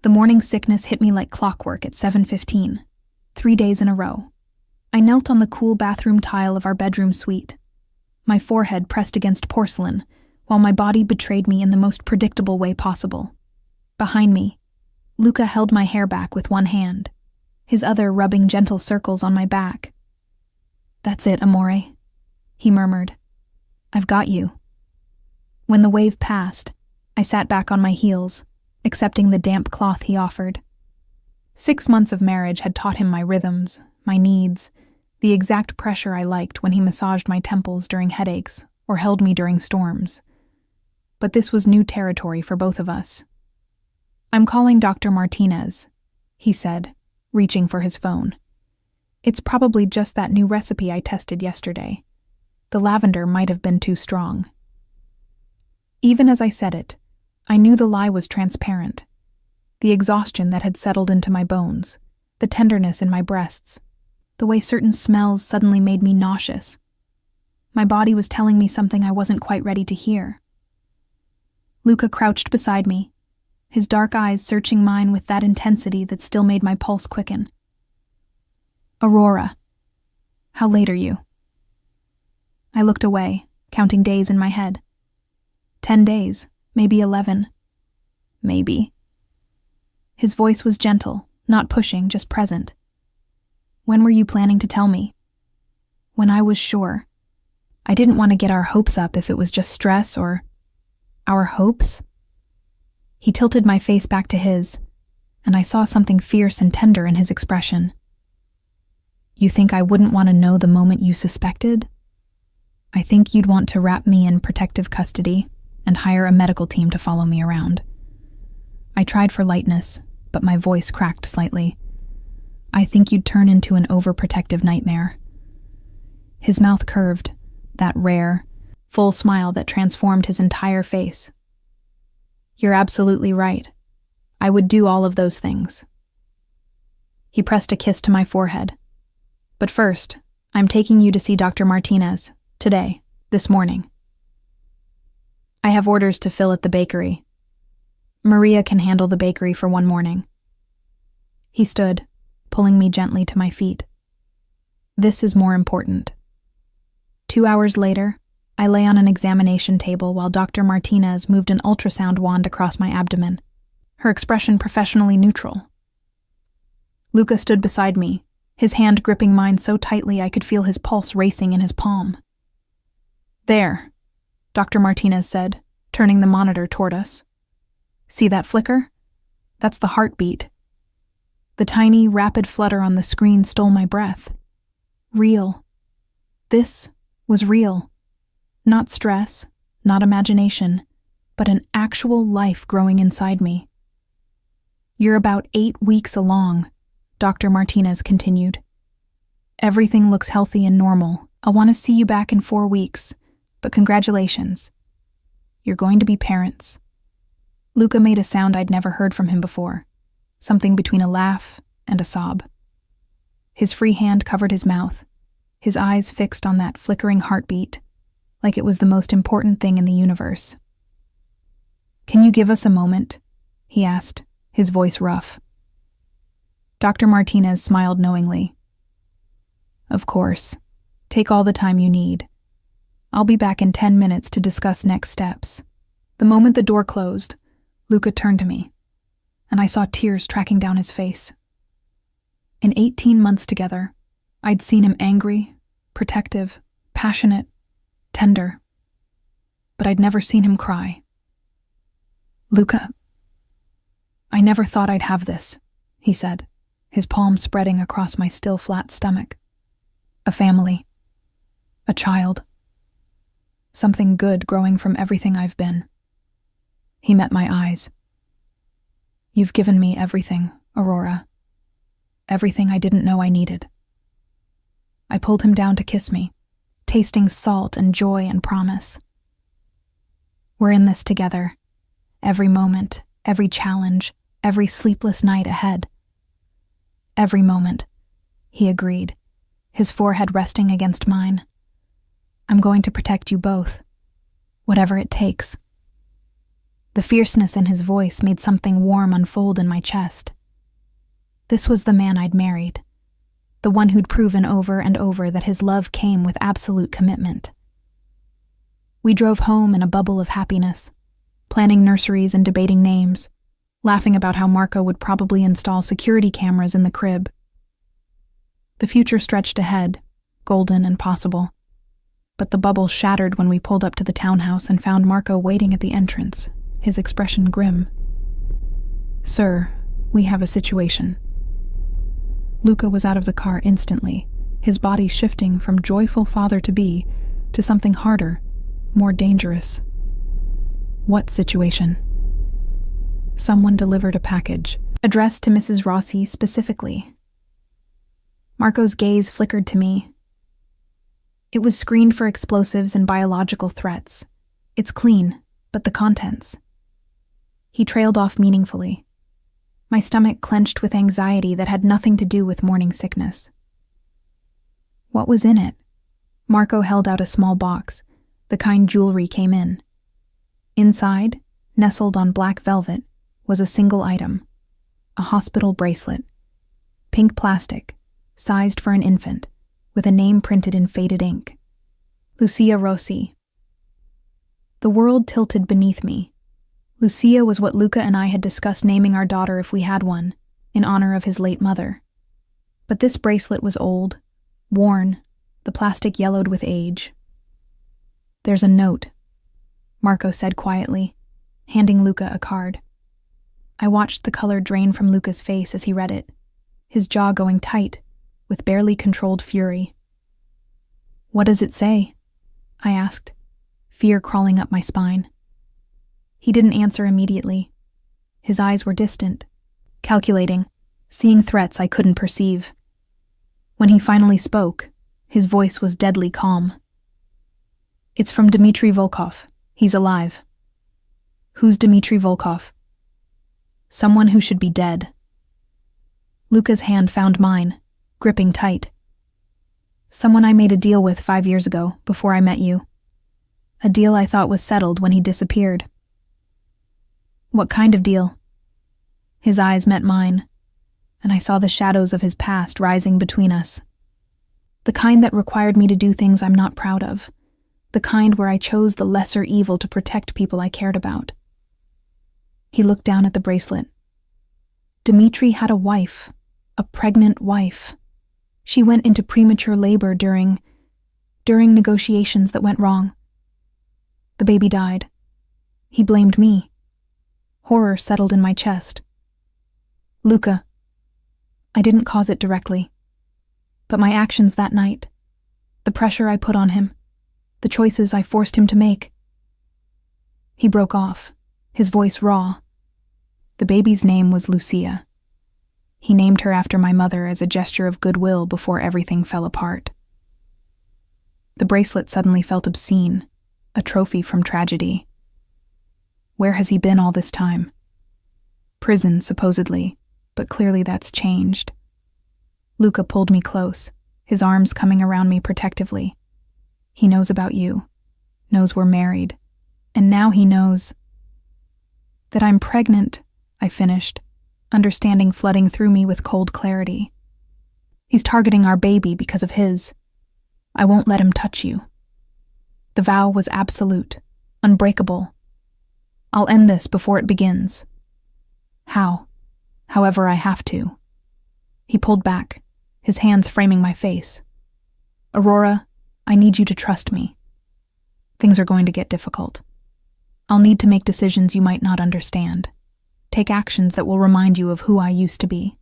The morning sickness hit me like clockwork at 7:15, 3 days in a row. I knelt on the cool bathroom tile of our bedroom suite, my forehead pressed against porcelain, while my body betrayed me in the most predictable way possible. Behind me, Luca held my hair back with one hand, his other rubbing gentle circles on my back. "That's it, amore," he murmured. "I've got you." When the wave passed, I sat back on my heels, accepting the damp cloth he offered. 6 months of marriage had taught him my rhythms, my needs, the exact pressure I liked when he massaged my temples during headaches or held me during storms. But this was new territory for both of us. "I'm calling Dr. Martinez," he said, reaching for his phone. "It's probably just that new recipe I tested yesterday. The lavender might have been too strong." Even as I said it, I knew the lie was transparent. The exhaustion that had settled into my bones, the tenderness in my breasts, the way certain smells suddenly made me nauseous. My body was telling me something I wasn't quite ready to hear. Luca crouched beside me, his dark eyes searching mine with that intensity that still made my pulse quicken. "Aurora, how late are you?" I looked away, counting days in my head. 10 days. Maybe 11. Maybe. His voice was gentle, not pushing, just present. "When were you planning to tell me?" "When I was sure. I didn't want to get our hopes up if it was just stress or..." "Our hopes?" He tilted my face back to his, and I saw something fierce and tender in his expression. "You think I wouldn't want to know the moment you suspected? I think you'd want to wrap me in protective custody and hire a medical team to follow me around." I tried for lightness, but my voice cracked slightly. "I think you'd turn into an overprotective nightmare." His mouth curved, that rare, full smile that transformed his entire face. "You're absolutely right. I would do all of those things." He pressed a kiss to my forehead. "But first, I'm taking you to see Dr. Martinez, today, this morning. I have orders to fill at the bakery. Maria can handle the bakery for one morning." He stood, pulling me gently to my feet. "This is more important." 2 hours later, I lay on an examination table while Dr. Martinez moved an ultrasound wand across my abdomen, her expression professionally neutral. Luca stood beside me, his hand gripping mine so tightly I could feel his pulse racing in his palm. "There," Dr. Martinez said, turning the monitor toward us. "See that flicker? That's the heartbeat." The tiny, rapid flutter on the screen stole my breath. Real. This was real. Not stress, not imagination, but an actual life growing inside me. "You're about 8 weeks along," Dr. Martinez continued. "Everything looks healthy and normal. I'll want to see you back in 4 weeks. But congratulations. You're going to be parents." Luca made a sound I'd never heard from him before, something between a laugh and a sob. His free hand covered his mouth, his eyes fixed on that flickering heartbeat, like it was the most important thing in the universe. "Can you give us a moment?" he asked, his voice rough. Dr. Martinez smiled knowingly. "Of course. Take all the time you need. I'll be back in 10 minutes to discuss next steps." The moment the door closed, Luca turned to me, and I saw tears tracking down his face. In 18 months together, I'd seen him angry, protective, passionate, tender. But I'd never seen him cry. "Luca, I never thought I'd have this," he said, his palm spreading across my still flat stomach. "A family. A child. Something good growing from everything I've been." He met my eyes. "You've given me everything, Aurora. Everything I didn't know I needed." I pulled him down to kiss me, tasting salt and joy and promise. "We're in this together. Every moment, every challenge, every sleepless night ahead." "Every moment," he agreed, his forehead resting against mine. "I'm going to protect you both, whatever it takes." The fierceness in his voice made something warm unfold in my chest. This was the man I'd married, the one who'd proven over and over that his love came with absolute commitment. We drove home in a bubble of happiness, planning nurseries and debating names, laughing about how Marco would probably install security cameras in the crib. The future stretched ahead, golden and possible, but the bubble shattered when we pulled up to the townhouse and found Marco waiting at the entrance, his expression grim. "Sir, we have a situation." Luca was out of the car instantly, his body shifting from joyful father-to-be to something harder, more dangerous. "What situation?" Someone delivered a package, addressed to Mrs. Rossi specifically. Marco's gaze flickered to me. It was screened for explosives and biological threats. It's clean, but the contents. He trailed off meaningfully. My stomach clenched with anxiety that had nothing to do with morning sickness. What was in it? Marco held out a small box, the kind jewelry came in. Inside, nestled on black velvet, was a single item, a hospital bracelet, pink plastic, sized for an infant, with a name printed in faded ink. Lucia Rossi. The world tilted beneath me. Lucia was what Luca and I had discussed naming our daughter if we had one, in honor of his late mother. But this bracelet was old, worn, the plastic yellowed with age. "There's a note," Marco said quietly, handing Luca a card. I watched the color drain from Luca's face as he read it, his jaw going tight, with barely controlled fury. "What does it say?" I asked, fear crawling up my spine. He didn't answer immediately. His eyes were distant, calculating, seeing threats I couldn't perceive. When he finally spoke, his voice was deadly calm. "It's from Dmitry Volkov. He's alive." "Who's Dmitry Volkov?" "Someone who should be dead." Luca's hand found mine, gripping tight. "Someone I made a deal with 5 years ago, before I met you. A deal I thought was settled when he disappeared." "What kind of deal?" His eyes met mine, and I saw the shadows of his past rising between us. The kind that required me to do things I'm not proud of. The kind where I chose the lesser evil to protect people I cared about. He looked down at the bracelet. Dmitry had a wife, a pregnant wife. She went into premature labor during negotiations that went wrong. The baby died. He blamed me. Horror settled in my chest. "Luca, I didn't cause it directly, but my actions that night, the pressure I put on him, the choices I forced him to make." He broke off, his voice raw. The baby's name was Lucia. He named her after my mother as a gesture of goodwill before everything fell apart. The bracelet suddenly felt obscene, a trophy from tragedy. Where has he been all this time? Prison, supposedly, but clearly that's changed. Luca pulled me close, his arms coming around me protectively. He knows about you, knows we're married, and now he knows that I'm pregnant, I finished, understanding flooding through me with cold clarity. He's targeting our baby because of his. I won't let him touch you. The vow was absolute, unbreakable. I'll end this before it begins. How? However I have to. He pulled back, his hands framing my face. "Aurora, I need you to trust me. Things are going to get difficult. I'll need to make decisions you might not understand. Take actions that will remind you of who I used to be.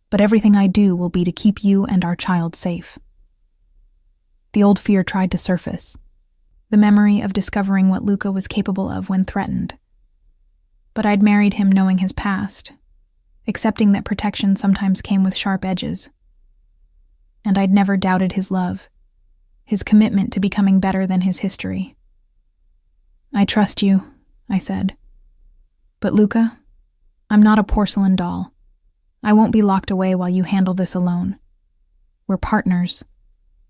But everything I do will be to keep you and our child safe." The old fear tried to surface, the memory of discovering what Luca was capable of when threatened. But I'd married him knowing his past, accepting that protection sometimes came with sharp edges. And I'd never doubted his love, his commitment to becoming better than his history. "I trust you," I said. "But Luca, I'm not a porcelain doll. I won't be locked away while you handle this alone. We're partners.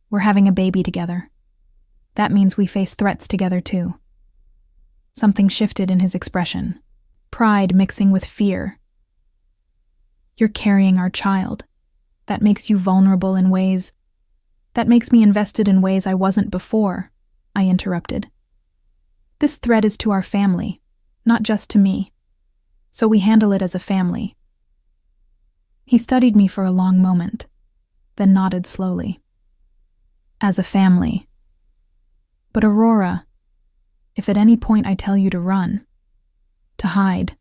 We're having a baby together. That means we face threats together too. Something shifted in his expression, pride mixing with fear. You're carrying our child. That makes you vulnerable in ways. That makes me invested in ways I wasn't before, I interrupted. This threat is to our family, not just to me. So we handle it as a family. He studied me for a long moment, then nodded slowly. As a family. But Aurora, if at any point I tell you to run, to hide,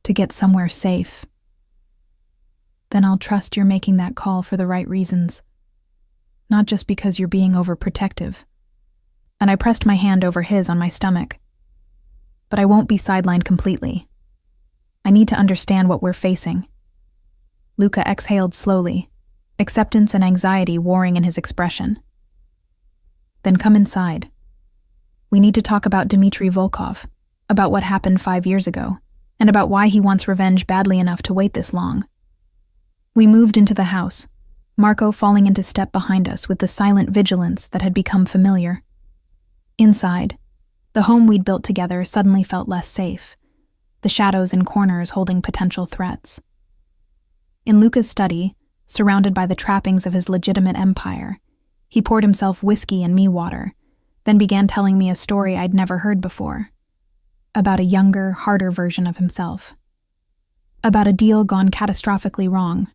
to get somewhere safe, then I'll trust you're making that call for the right reasons, not just because you're being overprotective. And I pressed my hand over his on my stomach. But I won't be sidelined completely. I need to understand what we're facing. Luca exhaled slowly, acceptance and anxiety warring in his expression. Then come inside. We need to talk about Dmitry Volkov, about what happened 5 years ago, and about why he wants revenge badly enough to wait this long. We moved into the house, Marco falling into step behind us with the silent vigilance that had become familiar. Inside, the home we'd built together suddenly felt less safe, the shadows in corners holding potential threats. In Luca's study, surrounded by the trappings of his legitimate empire, he poured himself whiskey and me water, then began telling me a story I'd never heard before. About a younger, harder version of himself. About a deal gone catastrophically wrong.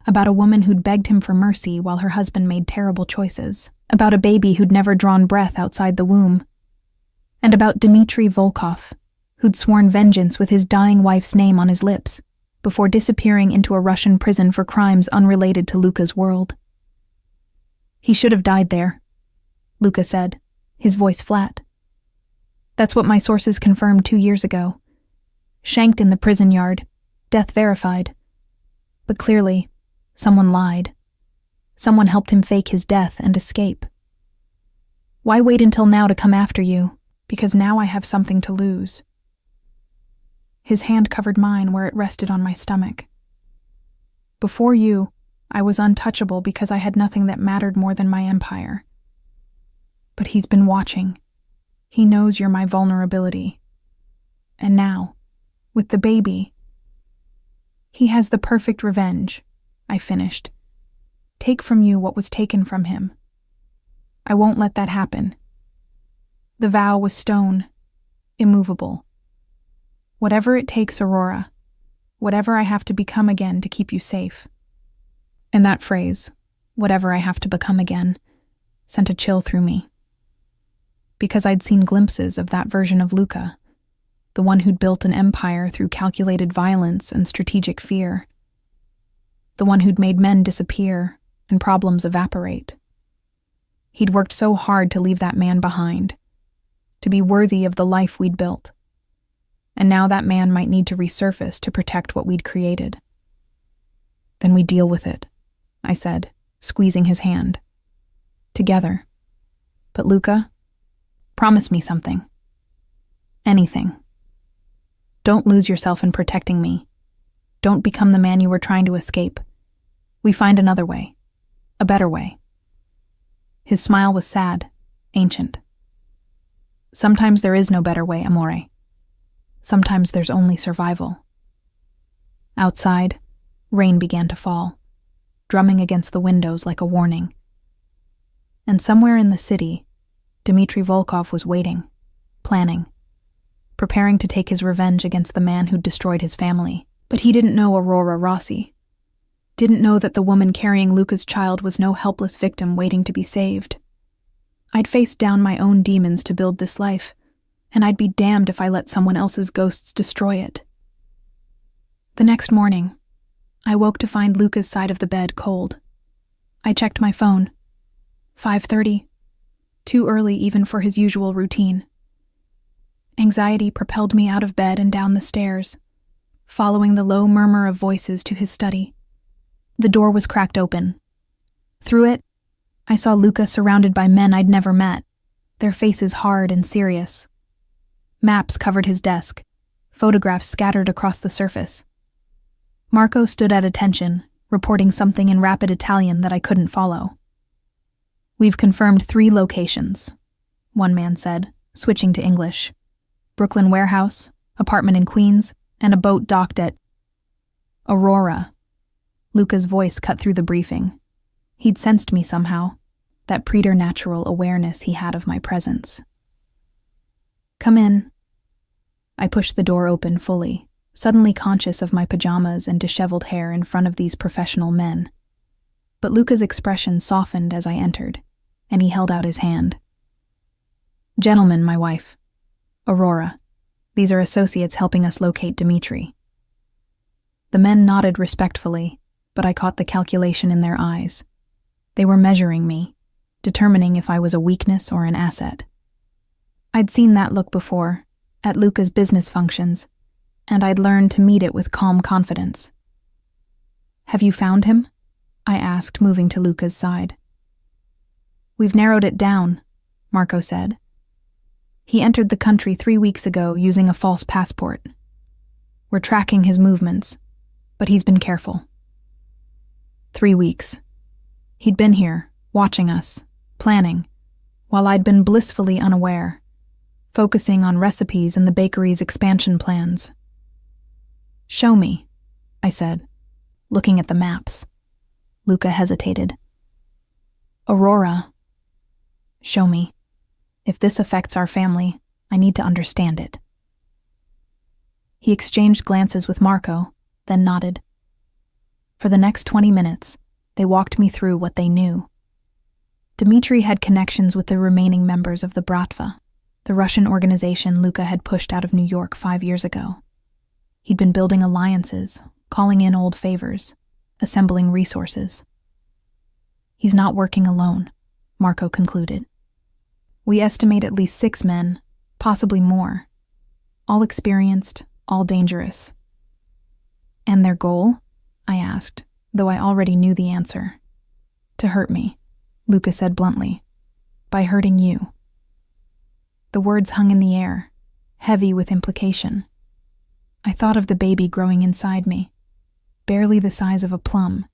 About a woman who'd begged him for mercy while her husband made terrible choices. About a baby who'd never drawn breath outside the womb. And about Dmitry Volkov, who'd sworn vengeance with his dying wife's name on his lips, before disappearing into a Russian prison for crimes unrelated to Luca's world. He should have died there, Luca said, his voice flat. That's what my sources confirmed 2 years ago. Shanked in the prison yard, death verified. But clearly, someone lied. Someone helped him fake his death and escape. Why wait until now to come after you? Because now I have something to lose. His hand covered mine where it rested on my stomach. Before you, I was untouchable because I had nothing that mattered more than my empire. But he's been watching. He knows you're my vulnerability. And now, with the baby, he has the perfect revenge, I finished. Take from you what was taken from him. I won't let that happen. The vow was stone, immovable. Whatever it takes, Aurora. Whatever I have to become again to keep you safe. And that phrase, whatever I have to become again, sent a chill through me. Because I'd seen glimpses of that version of Luca, the one who'd built an empire through calculated violence and strategic fear. The one who'd made men disappear and problems evaporate. He'd worked so hard to leave that man behind, to be worthy of the life we'd built. And now that man might need to resurface to protect what we'd created. Then we deal with it, I said, squeezing his hand. Together. But Luca, promise me something. Anything. Don't lose yourself in protecting me. Don't become the man you were trying to escape. We find another way. A better way. His smile was sad, ancient. Sometimes there is no better way, amore. Sometimes there's only survival. Outside, rain began to fall, drumming against the windows like a warning. And somewhere in the city, Dmitry Volkov was waiting, planning, preparing to take his revenge against the man who'd destroyed his family. But he didn't know Aurora Rossi. Didn't know that the woman carrying Luca's child was no helpless victim waiting to be saved. I'd faced down my own demons to build this life, and I'd be damned if I let someone else's ghosts destroy it. The next morning, I woke to find Luca's side of the bed cold. I checked my phone. 5:30. Too early even for his usual routine. Anxiety propelled me out of bed and down the stairs, following the low murmur of voices to his study. The door was cracked open. Through it, I saw Luca surrounded by men I'd never met, their faces hard and serious. Maps covered his desk, photographs scattered across the surface. Marco stood at attention, reporting something in rapid Italian that I couldn't follow. "We've confirmed 3 locations," one man said, switching to English. Brooklyn warehouse, apartment in Queens, and a boat docked at Aurora. Luca's voice cut through the briefing. He'd sensed me somehow, that preternatural awareness he had of my presence. Come in. I pushed the door open fully, suddenly conscious of my pajamas and disheveled hair in front of these professional men. But Luca's expression softened as I entered, and he held out his hand. Gentlemen, my wife. Aurora. These are associates helping us locate Dimitri. The men nodded respectfully, but I caught the calculation in their eyes. They were measuring me, determining if I was a weakness or an asset. I'd seen that look before, at Luca's business functions, and I'd learned to meet it with calm confidence. Have you found him? I asked, moving to Luca's side. We've narrowed it down, Marco said. He entered the country 3 weeks ago using a false passport. We're tracking his movements, but he's been careful. 3 weeks. He'd been here, watching us, planning, while I'd been blissfully unaware, focusing on recipes and the bakery's expansion plans. Show me, I said, looking at the maps. Luca hesitated. Aurora. Show me. If this affects our family, I need to understand it. He exchanged glances with Marco, then nodded. For the next 20 minutes, they walked me through what they knew. Dimitri had connections with the remaining members of the Bratva, the Russian organization Luca had pushed out of New York 5 years ago. He'd been building alliances, calling in old favors, assembling resources. He's not working alone, Marco concluded. We estimate at least 6 men, possibly more. All experienced, all dangerous. And their goal? I asked, though I already knew the answer. To hurt me, Luca said bluntly. By hurting you. The words hung in the air, heavy with implication. I thought of the baby growing inside me, barely the size of a plum,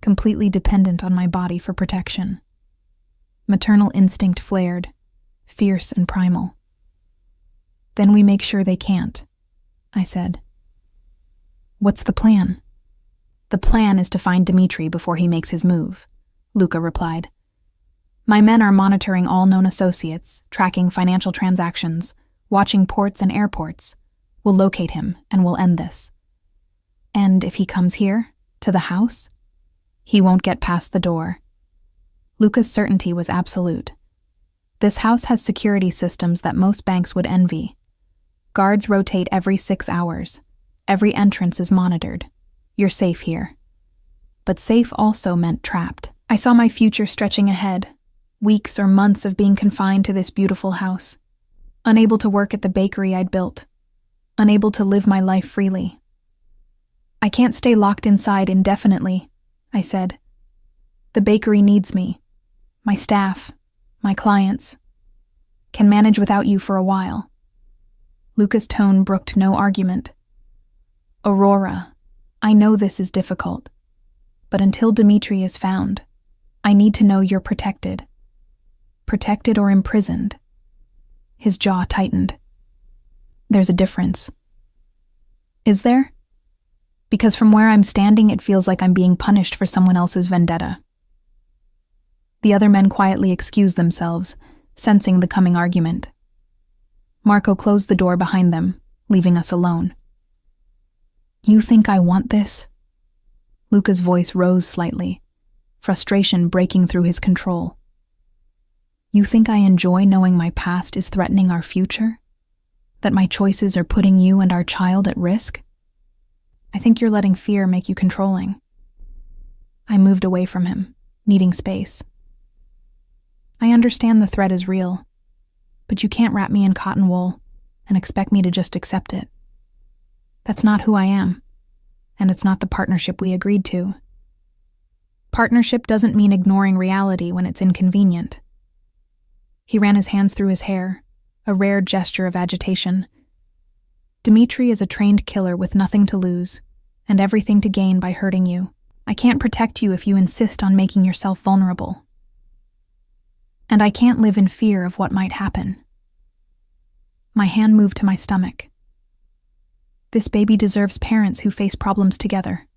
completely dependent on my body for protection. Maternal instinct flared, fierce and primal. Then we make sure they can't, I said. What's the plan? The plan is to find Dimitri before he makes his move, Luca replied. My men are monitoring all known associates, tracking financial transactions, watching ports and airports. We'll locate him, and we'll end this. And if he comes here, to the house, he won't get past the door. Luca's certainty was absolute. This house has security systems that most banks would envy. Guards rotate every 6 hours. Every entrance is monitored. You're safe here. But safe also meant trapped. I saw my future stretching ahead, weeks or months of being confined to this beautiful house, unable to work at the bakery I'd built, unable to live my life freely. I can't stay locked inside indefinitely, I said. The bakery needs me. My staff, my clients, can manage without you for a while. Luca's tone brooked no argument. Aurora, I know this is difficult, but until Dimitri is found, I need to know you're protected. Protected or imprisoned. His jaw tightened. There's a difference. Is there? Because from where I'm standing, it feels like I'm being punished for someone else's vendetta. The other men quietly excused themselves, sensing the coming argument. Marco closed the door behind them, leaving us alone. You think I want this? Luca's voice rose slightly, frustration breaking through his control. You think I enjoy knowing my past is threatening our future? That my choices are putting you and our child at risk? I think you're letting fear make you controlling. I moved away from him, needing space. I understand the threat is real, but you can't wrap me in cotton wool and expect me to just accept it. That's not who I am, and it's not the partnership we agreed to. Partnership doesn't mean ignoring reality when it's inconvenient. He ran his hands through his hair, a rare gesture of agitation. Dimitri is a trained killer with nothing to lose, and everything to gain by hurting you. I can't protect you if you insist on making yourself vulnerable. And I can't live in fear of what might happen. My hand moved to my stomach. This baby deserves parents who face problems together,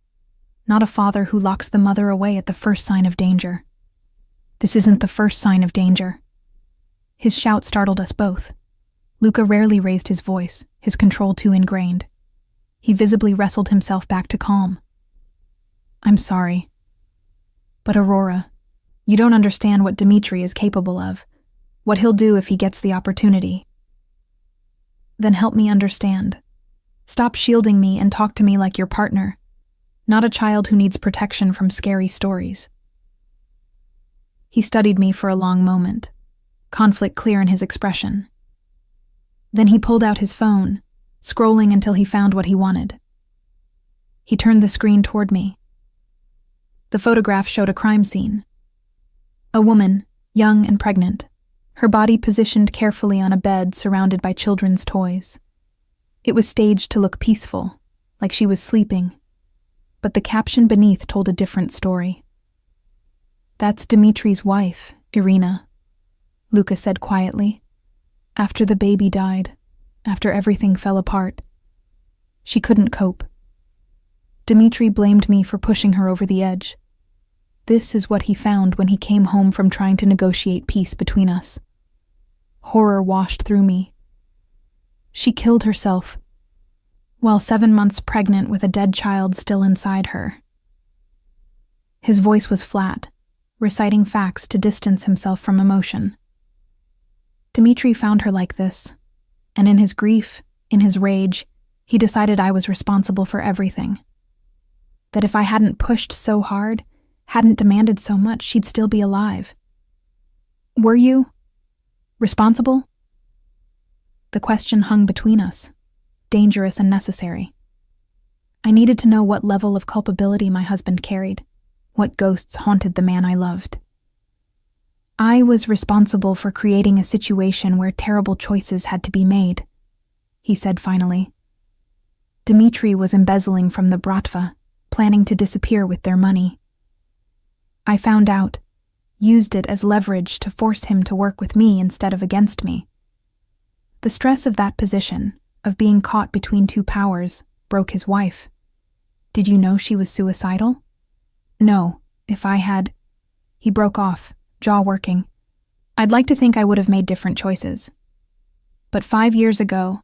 not a father who locks the mother away at the first sign of danger. This isn't the first sign of danger. His shout startled us both. Luca rarely raised his voice, his control too ingrained. He visibly wrestled himself back to calm. I'm sorry. But Aurora, you don't understand what Dimitri is capable of, what he'll do if he gets the opportunity. Then help me understand. Stop shielding me and talk to me like your partner, not a child who needs protection from scary stories. He studied me for a long moment, conflict clear in his expression. Then he pulled out his phone, scrolling until he found what he wanted. He turned the screen toward me. The photograph showed a crime scene. A woman, young and pregnant, her body positioned carefully on a bed surrounded by children's toys. It was staged to look peaceful, like she was sleeping, but the caption beneath told a different story. That's Dimitri's wife, Irina, Luca said quietly. After the baby died, after everything fell apart, she couldn't cope. Dimitri blamed me for pushing her over the edge. This is what he found when he came home from trying to negotiate peace between us. Horror washed through me. She killed herself, while 7 months pregnant with a dead child still inside her. His voice was flat, reciting facts to distance himself from emotion. Dimitri found her like this, and in his grief, in his rage, he decided I was responsible for everything. That if I hadn't pushed so hard, hadn't demanded so much, she'd still be alive. Were you responsible? The question hung between us, dangerous and necessary. I needed to know what level of culpability my husband carried, what ghosts haunted the man I loved. I was responsible for creating a situation where terrible choices had to be made, he said finally. Dimitri was embezzling from the Bratva, planning to disappear with their money. I found out, used it as leverage to force him to work with me instead of against me. The stress of that position, of being caught between two powers, broke his wife. Did you know she was suicidal? No, if I had... He broke off, jaw working. I'd like to think I would have made different choices. But 5 years ago,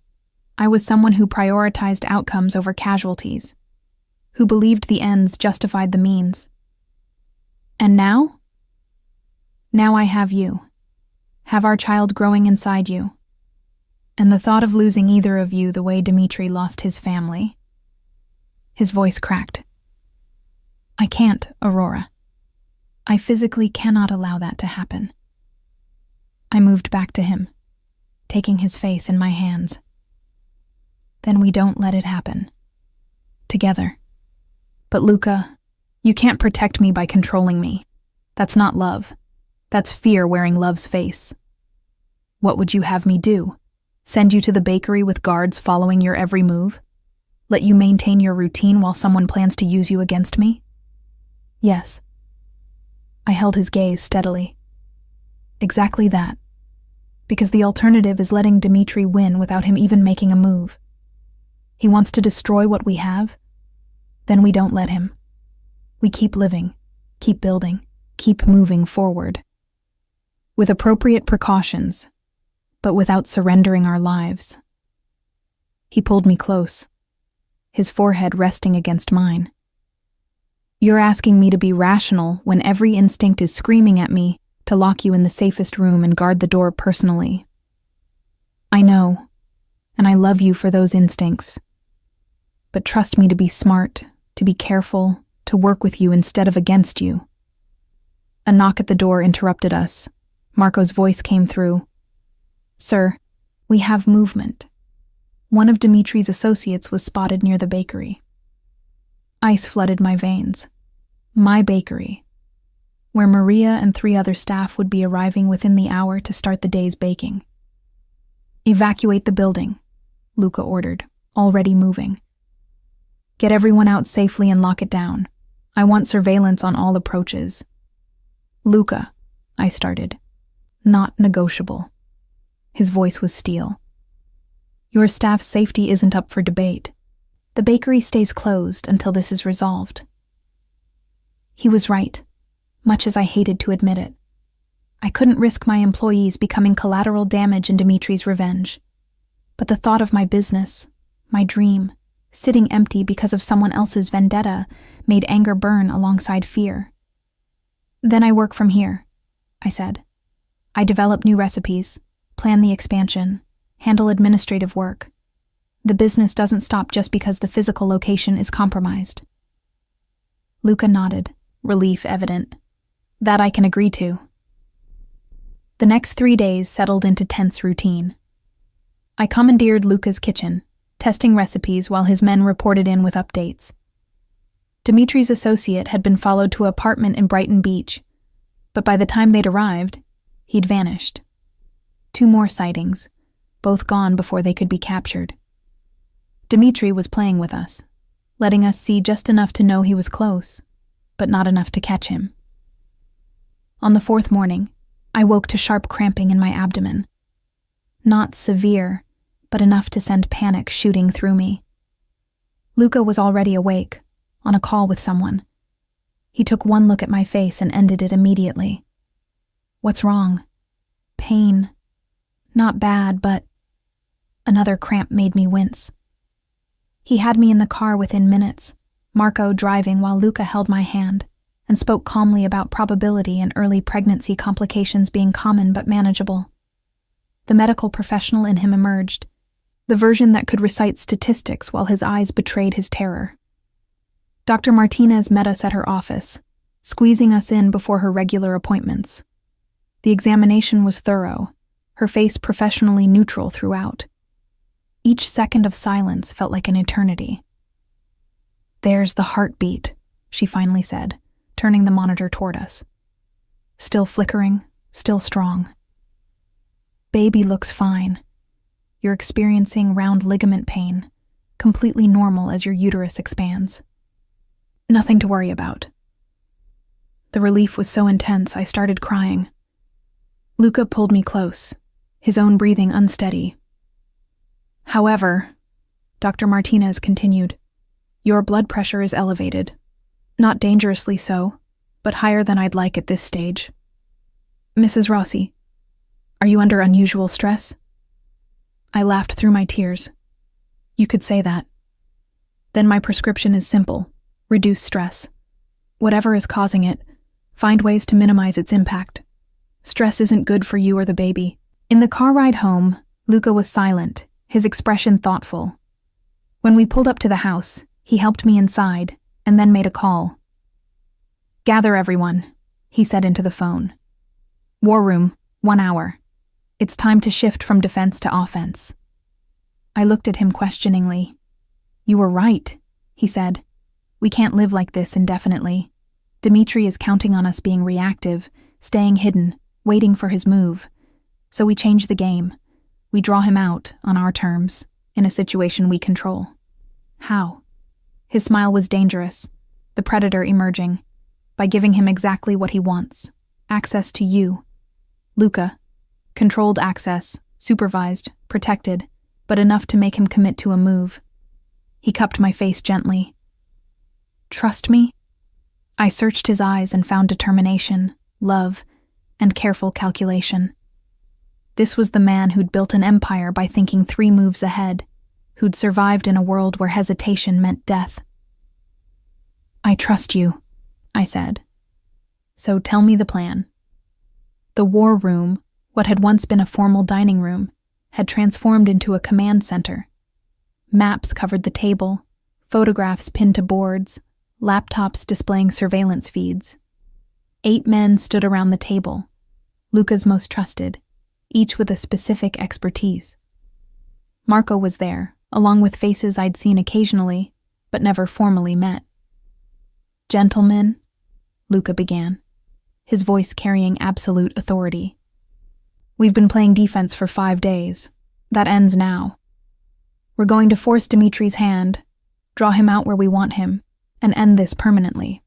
I was someone who prioritized outcomes over casualties, who believed the ends justified the means. And now? Now I have you, have our child growing inside you. And the thought of losing either of you the way Dimitri lost his family. His voice cracked. I can't, Aurora. I physically cannot allow that to happen. I moved back to him, taking his face in my hands. Then we don't let it happen. Together. But Luca, you can't protect me by controlling me. That's not love. That's fear wearing love's face. What would you have me do? Send you to the bakery with guards following your every move? Let you maintain your routine while someone plans to use you against me? Yes. I held his gaze steadily. Exactly that. Because the alternative is letting Dimitri win without him even making a move. He wants to destroy what we have. Then we don't let him. We keep living, keep building, keep moving forward. With appropriate precautions, but without surrendering our lives. He pulled me close, his forehead resting against mine. You're asking me to be rational when every instinct is screaming at me to lock you in the safest room and guard the door personally. I know, and I love you for those instincts. But trust me to be smart, to be careful, to work with you instead of against you. A knock at the door interrupted us. Marco's voice came through. Sir, we have movement. One of Dimitri's associates was spotted near the bakery. Ice flooded my veins. My bakery, where Maria and 3 other staff would be arriving within the hour to start the day's baking. Evacuate the building, Luca ordered, already moving. Get everyone out safely and lock it down. I want surveillance on all approaches. Luca, I started. Not negotiable. His voice was steel. Your staff's safety isn't up for debate. The bakery stays closed until this is resolved." He was right, much as I hated to admit it. I couldn't risk my employees becoming collateral damage in Dimitri's revenge. But the thought of my business, my dream, sitting empty because of someone else's vendetta made anger burn alongside fear. "Then I work from here," I said. "I develop new recipes, plan the expansion, handle administrative work. The business doesn't stop just because the physical location is compromised." Luca nodded, relief evident. "That I can agree to." The next 3 days settled into tense routine. I commandeered Luca's kitchen, testing recipes while his men reported in with updates. Dimitri's associate had been followed to an apartment in Brighton Beach, but by the time they'd arrived, he'd vanished. 2 more sightings, both gone before they could be captured. Dimitri was playing with us, letting us see just enough to know he was close, but not enough to catch him. On the 4th morning, I woke to sharp cramping in my abdomen. Not severe, but enough to send panic shooting through me. Luca was already awake, on a call with someone. He took one look at my face and ended it immediately. "What's wrong?" "Pain. Not bad, but..." Another cramp made me wince. He had me in the car within minutes, Marco driving while Luca held my hand, and spoke calmly about probability and early pregnancy complications being common but manageable. The medical professional in him emerged, the version that could recite statistics while his eyes betrayed his terror. Dr. Martinez met us at her office, squeezing us in before her regular appointments. The examination was thorough, her face professionally neutral throughout. Each second of silence felt like an eternity. "There's the heartbeat," she finally said, turning the monitor toward us. "Still flickering, still strong. Baby looks fine. You're experiencing round ligament pain, completely normal as your uterus expands. Nothing to worry about." The relief was so intense I started crying. Luca pulled me close, his own breathing unsteady. "However," Dr. Martinez continued, "your blood pressure is elevated. Not dangerously so, but higher than I'd like at this stage. Mrs. Rossi, are you under unusual stress?" I laughed through my tears. "You could say that. Then my prescription is simple: reduce stress. Whatever is causing it, find ways to minimize its impact. Stress isn't good for you or the baby." In the car ride home, Luca was silent, his expression thoughtful. When we pulled up to the house, he helped me inside, and then made a call. "Gather everyone," he said into the phone. "War room, 1 hour. It's time to shift from defense to offense." I looked at him questioningly. "You were right," he said. "We can't live like this indefinitely. Dimitri is counting on us being reactive, staying hidden, waiting for his move. So we change the game. We draw him out, on our terms, in a situation we control." "How?" His smile was dangerous, the predator emerging, by giving him exactly what he wants: access to you. Luca. Controlled access, supervised, protected, but enough to make him commit to a move. He cupped my face gently. "Trust me?" I searched his eyes and found determination, love, and careful calculation. This was the man who'd built an empire by thinking 3 moves ahead, who'd survived in a world where hesitation meant death. "I trust you," I said. "So tell me the plan." The war room, what had once been a formal dining room, had transformed into a command center. Maps covered the table, photographs pinned to boards, laptops displaying surveillance feeds. 8 men stood around the table, Luca's most trusted, each with a specific expertise. Marco was there, along with faces I'd seen occasionally, but never formally met. "Gentlemen," Luca began, his voice carrying absolute authority. "We've been playing defense for 5 days. That ends now. We're going to force Dimitri's hand, draw him out where we want him, and end this permanently."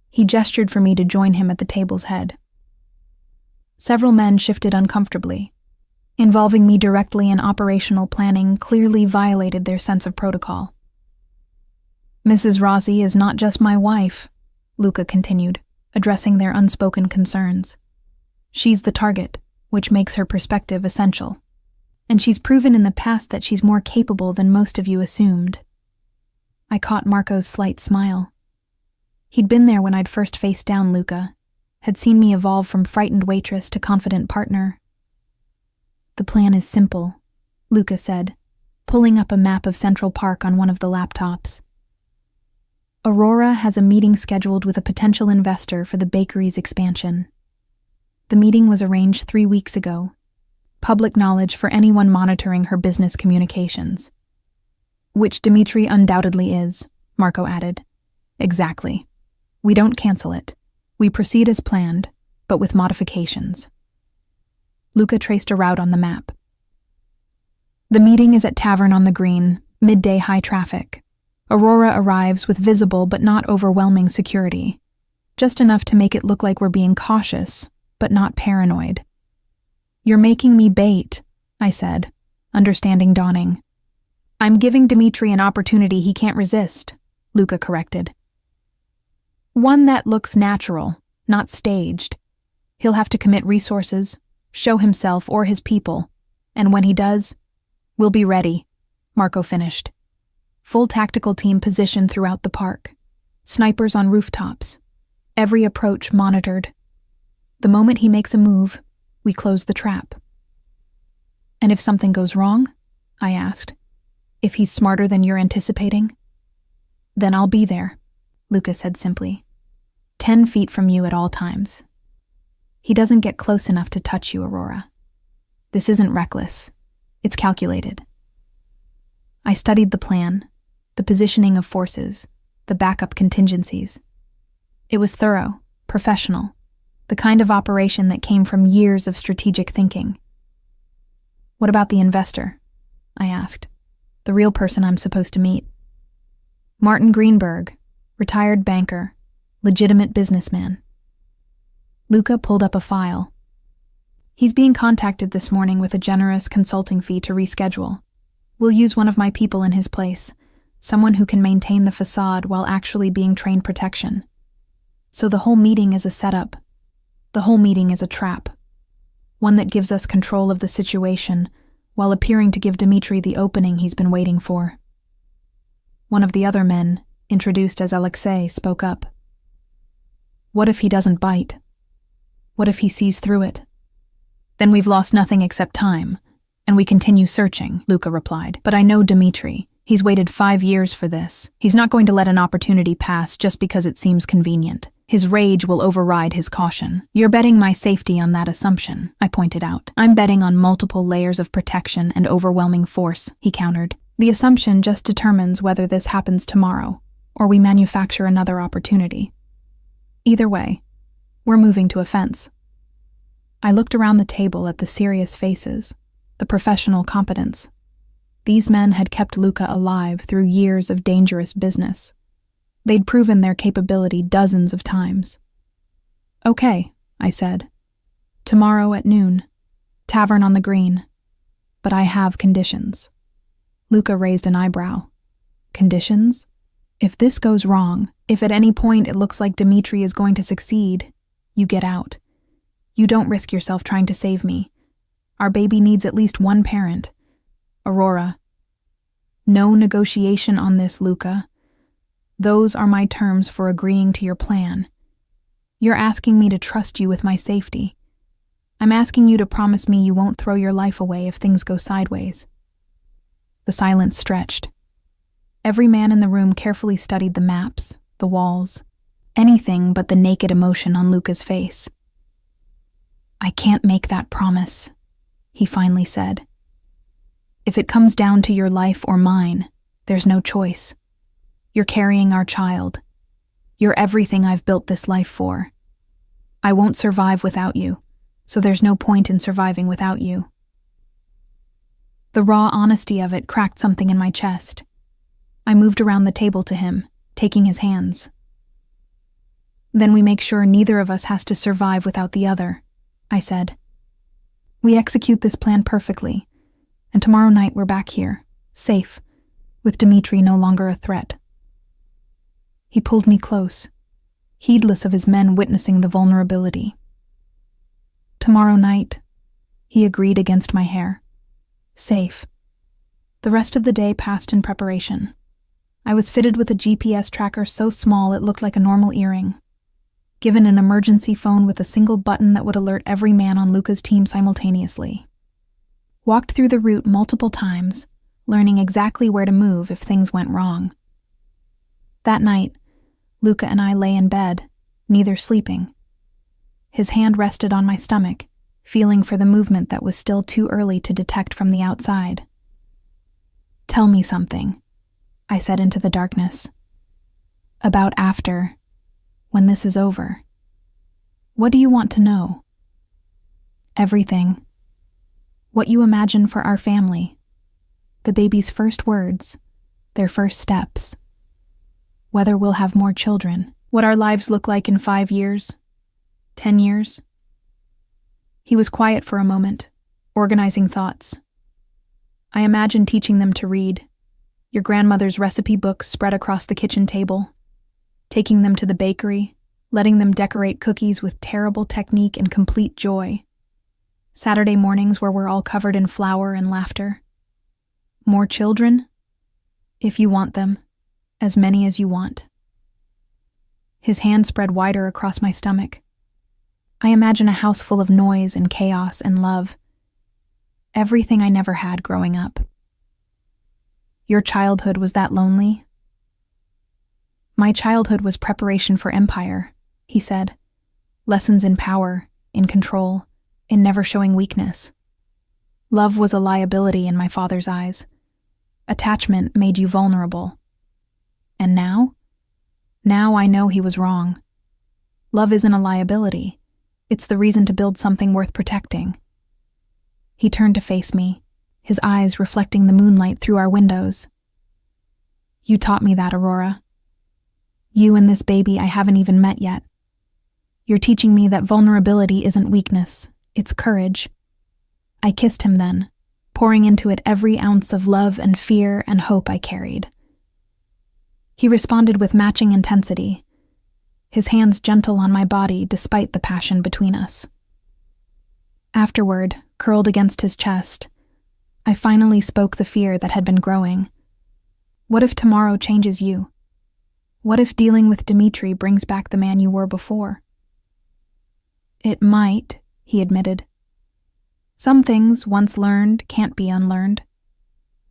He gestured for me to join him at the table's head. Several men shifted uncomfortably. Involving me directly in operational planning clearly violated their sense of protocol. Mrs. Rossi is not just my wife, Luca continued, addressing their unspoken concerns. She's the target, which makes her perspective essential. And she's proven in the past that she's more capable than most of you assumed. I caught Marco's slight smile. He'd been there when I'd first faced down Luca, had seen me evolve from frightened waitress to confident partner. The plan is simple, Luca said, pulling up a map of Central Park on one of the laptops. Aurora has a meeting scheduled with a potential investor for the bakery's expansion. The meeting was arranged 3 weeks ago. Public knowledge for anyone monitoring her business communications. Which Dimitri undoubtedly is, Marco added. Exactly. We don't cancel it. We proceed as planned, but with modifications. Luca traced a route on the map. The meeting is at Tavern on the Green, midday high traffic. Aurora arrives with visible but not overwhelming security. Just enough to make it look like we're being cautious, but not paranoid. You're making me bait, I said, understanding dawning. I'm giving Dimitri an opportunity he can't resist, Luca corrected. One that looks natural, not staged. He'll have to commit resources, show himself or his people, and when he does, we'll be ready, Marco finished. Full tactical team positioned throughout the park. Snipers on rooftops. Every approach monitored. The moment he makes a move, we close the trap. And if something goes wrong? I asked. If he's smarter than you're anticipating? Then I'll be there, Luca said simply. 10 feet from you at all times. He doesn't get close enough to touch you, Aurora. This isn't reckless. It's calculated. I studied the plan, the positioning of forces, the backup contingencies. It was thorough, professional, the kind of operation that came from years of strategic thinking. What about the investor? I asked. The real person I'm supposed to meet. Martin Greenberg, retired banker, legitimate businessman. Luca pulled up a file. He's being contacted this morning with a generous consulting fee to reschedule. We'll use one of my people in his place, someone who can maintain the facade while actually being trained protection. So the whole meeting is a setup. The whole meeting is a trap. One that gives us control of the situation while appearing to give Dimitri the opening he's been waiting for. One of the other men, introduced as Alexei, spoke up. What if he doesn't bite? What if he sees through it? Then we've lost nothing except time, and we continue searching, Luca replied. But I know Dimitri. He's waited 5 years for this. He's not going to let an opportunity pass just because it seems convenient. His rage will override his caution. You're betting my safety on that assumption, I pointed out. I'm betting on multiple layers of protection and overwhelming force, he countered. The assumption just determines whether this happens tomorrow, or we manufacture another opportunity. Either way, we're moving to a fence. I looked around the table at the serious faces, the professional competence. These men had kept Luca alive through years of dangerous business. They'd proven their capability dozens of times. Okay, I said. Tomorrow at noon. Tavern on the Green. But I have conditions. Luca raised an eyebrow. Conditions? If this goes wrong, if at any point it looks like Dimitri is going to succeed, you get out. You don't risk yourself trying to save me. Our baby needs at least one parent. Aurora. No negotiation on this, Luca. Those are my terms for agreeing to your plan. You're asking me to trust you with my safety. I'm asking you to promise me you won't throw your life away if things go sideways. The silence stretched. Every man in the room carefully studied the maps, the walls, anything but the naked emotion on Luca's face. I can't make that promise, he finally said. If it comes down to your life or mine, there's no choice. You're carrying our child. You're everything I've built this life for. I won't survive without you, so there's no point in surviving without you. The raw honesty of it cracked something in my chest. I moved around the table to him, taking his hands. Then we make sure neither of us has to survive without the other, I said. We execute this plan perfectly, and tomorrow night we're back here, safe, with Dmitri no longer a threat. He pulled me close, heedless of his men witnessing the vulnerability. Tomorrow night, he agreed against my hair. Safe. The rest of the day passed in preparation. I was fitted with a GPS tracker so small it looked like a normal earring. Given an emergency phone with a single button that would alert every man on Luca's team simultaneously. Walked through the route multiple times, learning exactly where to move if things went wrong. That night, Luca and I lay in bed, neither sleeping. His hand rested on my stomach, feeling for the movement that was still too early to detect from the outside. "Tell me something," I said into the darkness. "About after, when this is over. What do you want to know?" "Everything. What you imagine for our family. The baby's first words, their first steps. Whether we'll have more children. What our lives look like in 5 years, 10 years. He was quiet for a moment, organizing thoughts. "I imagine teaching them to read, your grandmother's recipe books spread across the kitchen table, taking them to the bakery, letting them decorate cookies with terrible technique and complete joy. Saturday mornings where we're all covered in flour and laughter. More children? If you want them, as many as you want." His hand spread wider across my stomach. "I imagine a house full of noise and chaos and love. Everything I never had growing up." "Your childhood was that lonely?" "My childhood was preparation for empire," he said. "Lessons in power, in control, in never showing weakness. Love was a liability in my father's eyes. Attachment made you vulnerable. And now? Now I know he was wrong. Love isn't a liability. It's the reason to build something worth protecting." He turned to face me, his eyes reflecting the moonlight through our windows. "You taught me that, Aurora. You and this baby I haven't even met yet. You're teaching me that vulnerability isn't weakness, it's courage." I kissed him then, pouring into it every ounce of love and fear and hope I carried. He responded with matching intensity, his hands gentle on my body despite the passion between us. Afterward, curled against his chest, I finally spoke the fear that had been growing. What if tomorrow changes you? What if dealing with Dmitri brings back the man you were before? "It might," he admitted. "Some things, once learned, can't be unlearned.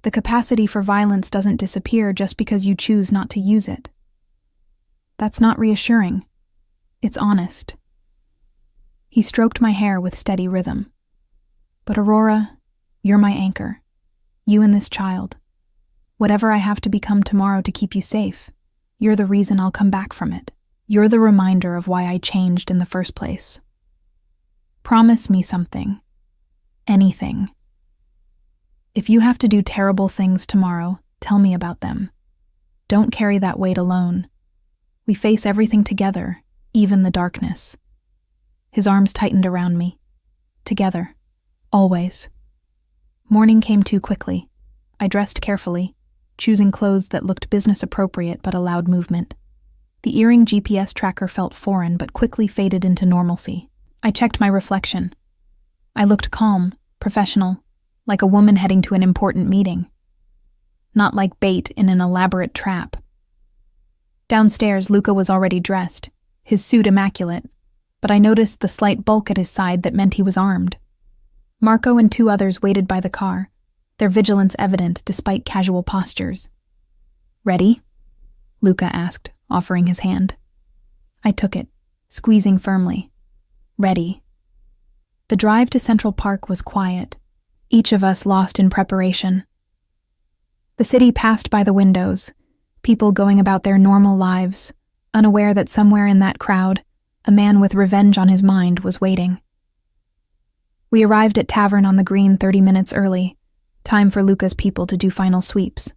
The capacity for violence doesn't disappear just because you choose not to use it. That's not reassuring. It's honest." He stroked my hair with steady rhythm. "But Aurora, you're my anchor. You and this child. Whatever I have to become tomorrow to keep you safe, you're the reason I'll come back from it. You're the reminder of why I changed in the first place. Promise me something. Anything. If you have to do terrible things tomorrow, tell me about them. Don't carry that weight alone. We face everything together, even the darkness." His arms tightened around me. Together. Always. Morning came too quickly. I dressed carefully, choosing clothes that looked business appropriate but allowed movement. The earring GPS tracker felt foreign but quickly faded into normalcy. I checked my reflection. I looked calm, professional, like a woman heading to an important meeting. Not like bait in an elaborate trap. Downstairs, Luca was already dressed, his suit immaculate, but I noticed the slight bulk at his side that meant he was armed. Marco and 2 others waited by the car, their vigilance evident despite casual postures. "Ready?" Luca asked, offering his hand. I took it, squeezing firmly. Ready. The drive to Central Park was quiet, each of us lost in preparation. The city passed by the windows, people going about their normal lives, unaware that somewhere in that crowd, a man with revenge on his mind was waiting. We arrived at Tavern on the Green 30 minutes early, time for Luca's people to do final sweeps.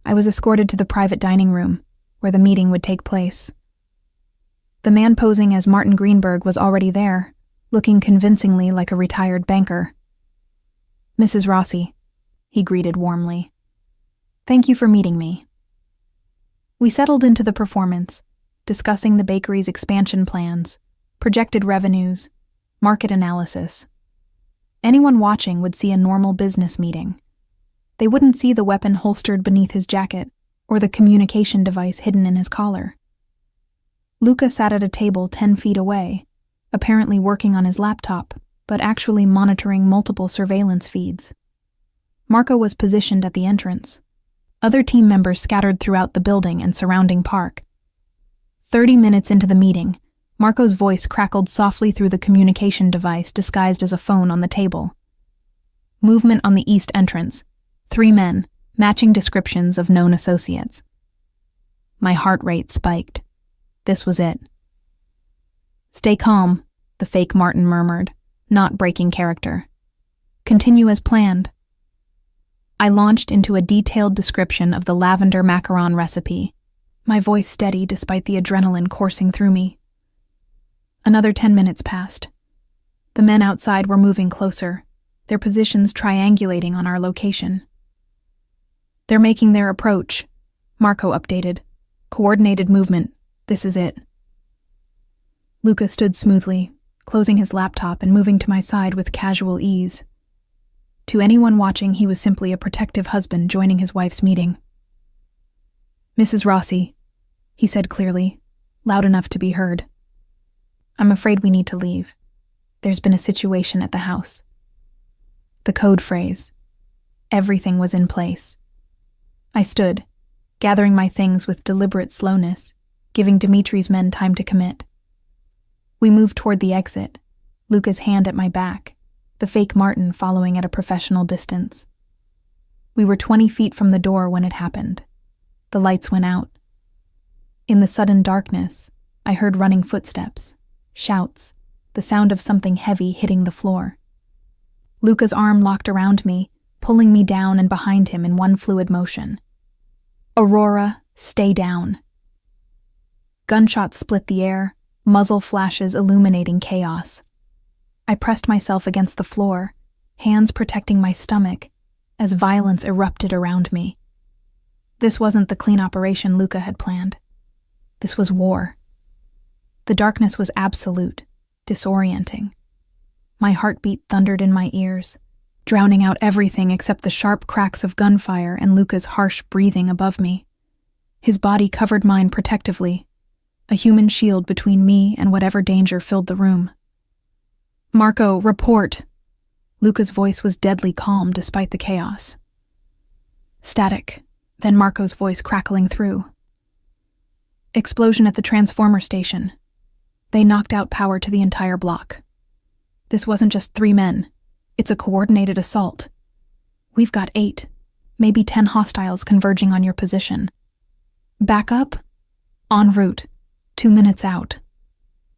I was escorted to the private dining room, where the meeting would take place. The man posing as Martin Greenberg was already there, looking convincingly like a retired banker. "Mrs. Rossi," he greeted warmly. "Thank you for meeting me." We settled into the performance, discussing the bakery's expansion plans, projected revenues, market analysis. Anyone watching would see a normal business meeting. They wouldn't see the weapon holstered beneath his jacket or the communication device hidden in his collar. Luca sat at a table 10 feet away, apparently working on his laptop, but actually monitoring multiple surveillance feeds. Marco was positioned at the entrance. Other team members scattered throughout the building and surrounding park. 30 minutes into the meeting, Marco's voice crackled softly through the communication device disguised as a phone on the table. Movement on the east entrance. 3 men, matching descriptions of known associates. My heart rate spiked. This was it. "Stay calm," the fake Martin murmured, not breaking character. "Continue as planned." I launched into a detailed description of the lavender macaron recipe, my voice steady despite the adrenaline coursing through me. Another 10 minutes passed. The men outside were moving closer, their positions triangulating on our location. "They're making their approach," Marco updated. "Coordinated movement. This is it." Luca stood smoothly, closing his laptop and moving to my side with casual ease. To anyone watching, he was simply a protective husband joining his wife's meeting. "Mrs. Rossi," he said clearly, loud enough to be heard. "I'm afraid we need to leave. There's been a situation at the house." The code phrase. Everything was in place. I stood, gathering my things with deliberate slowness, giving Dimitri's men time to commit. We moved toward the exit, Luca's hand at my back, the fake Martin following at a professional distance. We were 20 feet from the door when it happened. The lights went out. In the sudden darkness, I heard running footsteps, shouts, the sound of something heavy hitting the floor. Luca's arm locked around me, pulling me down and behind him in one fluid motion. "Aurora, stay down." Gunshots split the air, muzzle flashes illuminating chaos. I pressed myself against the floor, hands protecting my stomach, as violence erupted around me. This wasn't the clean operation Luca had planned. This was war. The darkness was absolute, disorienting. My heartbeat thundered in my ears, drowning out everything except the sharp cracks of gunfire and Luca's harsh breathing above me. His body covered mine protectively, a human shield between me and whatever danger filled the room. "Marco, report." Luca's voice was deadly calm despite the chaos. Static, then Marco's voice crackling through. "Explosion at the transformer station. They knocked out power to the entire block. This wasn't just 3 men. It's a coordinated assault. We've got 8, maybe 10 hostiles converging on your position. Back up? En route. 2 minutes out.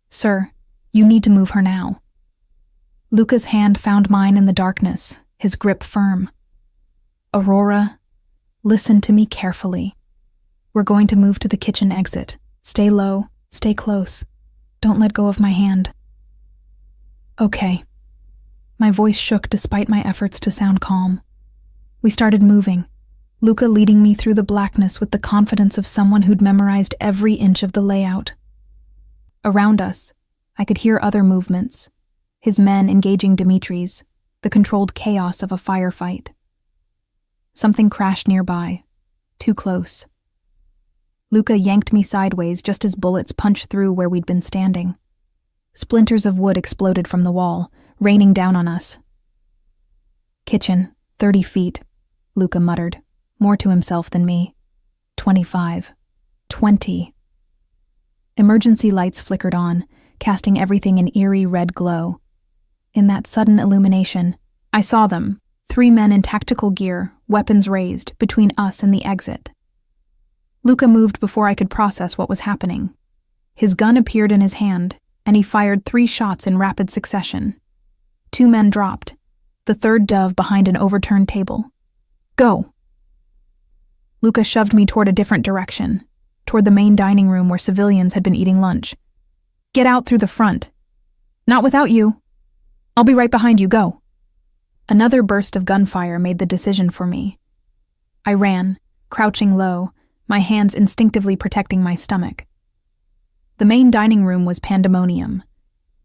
Sir, you need to move her now." Luca's hand found mine in the darkness, his grip firm. "Aurora, listen to me carefully. We're going to move to the kitchen exit. Stay low, stay close. Don't let go of my hand." "Okay." My voice shook despite my efforts to sound calm. We started moving, Luca leading me through the blackness with the confidence of someone who'd memorized every inch of the layout. Around us, I could hear other movements, his men engaging Dimitri's, the controlled chaos of a firefight. Something crashed nearby, too close. Luca yanked me sideways just as bullets punched through where we'd been standing. Splinters of wood exploded from the wall, raining down on us. "Kitchen, 30 feet, Luca muttered, more to himself than me. 25. 20. Emergency lights flickered on, casting everything in eerie red glow. In that sudden illumination, I saw them, 3 men in tactical gear, weapons raised, between us and the exit. Luca moved before I could process what was happening. His gun appeared in his hand, and he fired 3 shots in rapid succession. 2 men dropped, the third dove behind an overturned table. "Go!" Luca shoved me toward a different direction, toward the main dining room where civilians had been eating lunch. "Get out through the front." "Not without you," I'll be right behind you, go. Another burst of gunfire made the decision for me. I ran, crouching low, my hands instinctively protecting my stomach. The main dining room was pandemonium.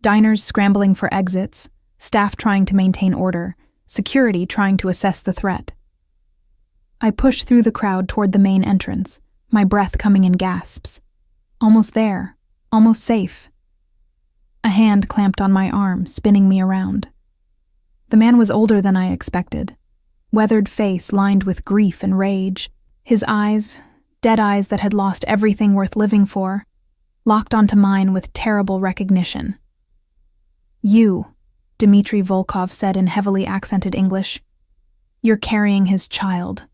Diners scrambling for exits, staff trying to maintain order, security trying to assess the threat. I pushed through the crowd toward the main entrance, my breath coming in gasps. Almost there, almost safe. A hand clamped on my arm, spinning me around. The man was older than I expected. Weathered face lined with grief and rage. His eyes, dead eyes that had lost everything worth living for, locked onto mine with terrible recognition. You, Dmitry Volkov said in heavily accented English. You're carrying his child.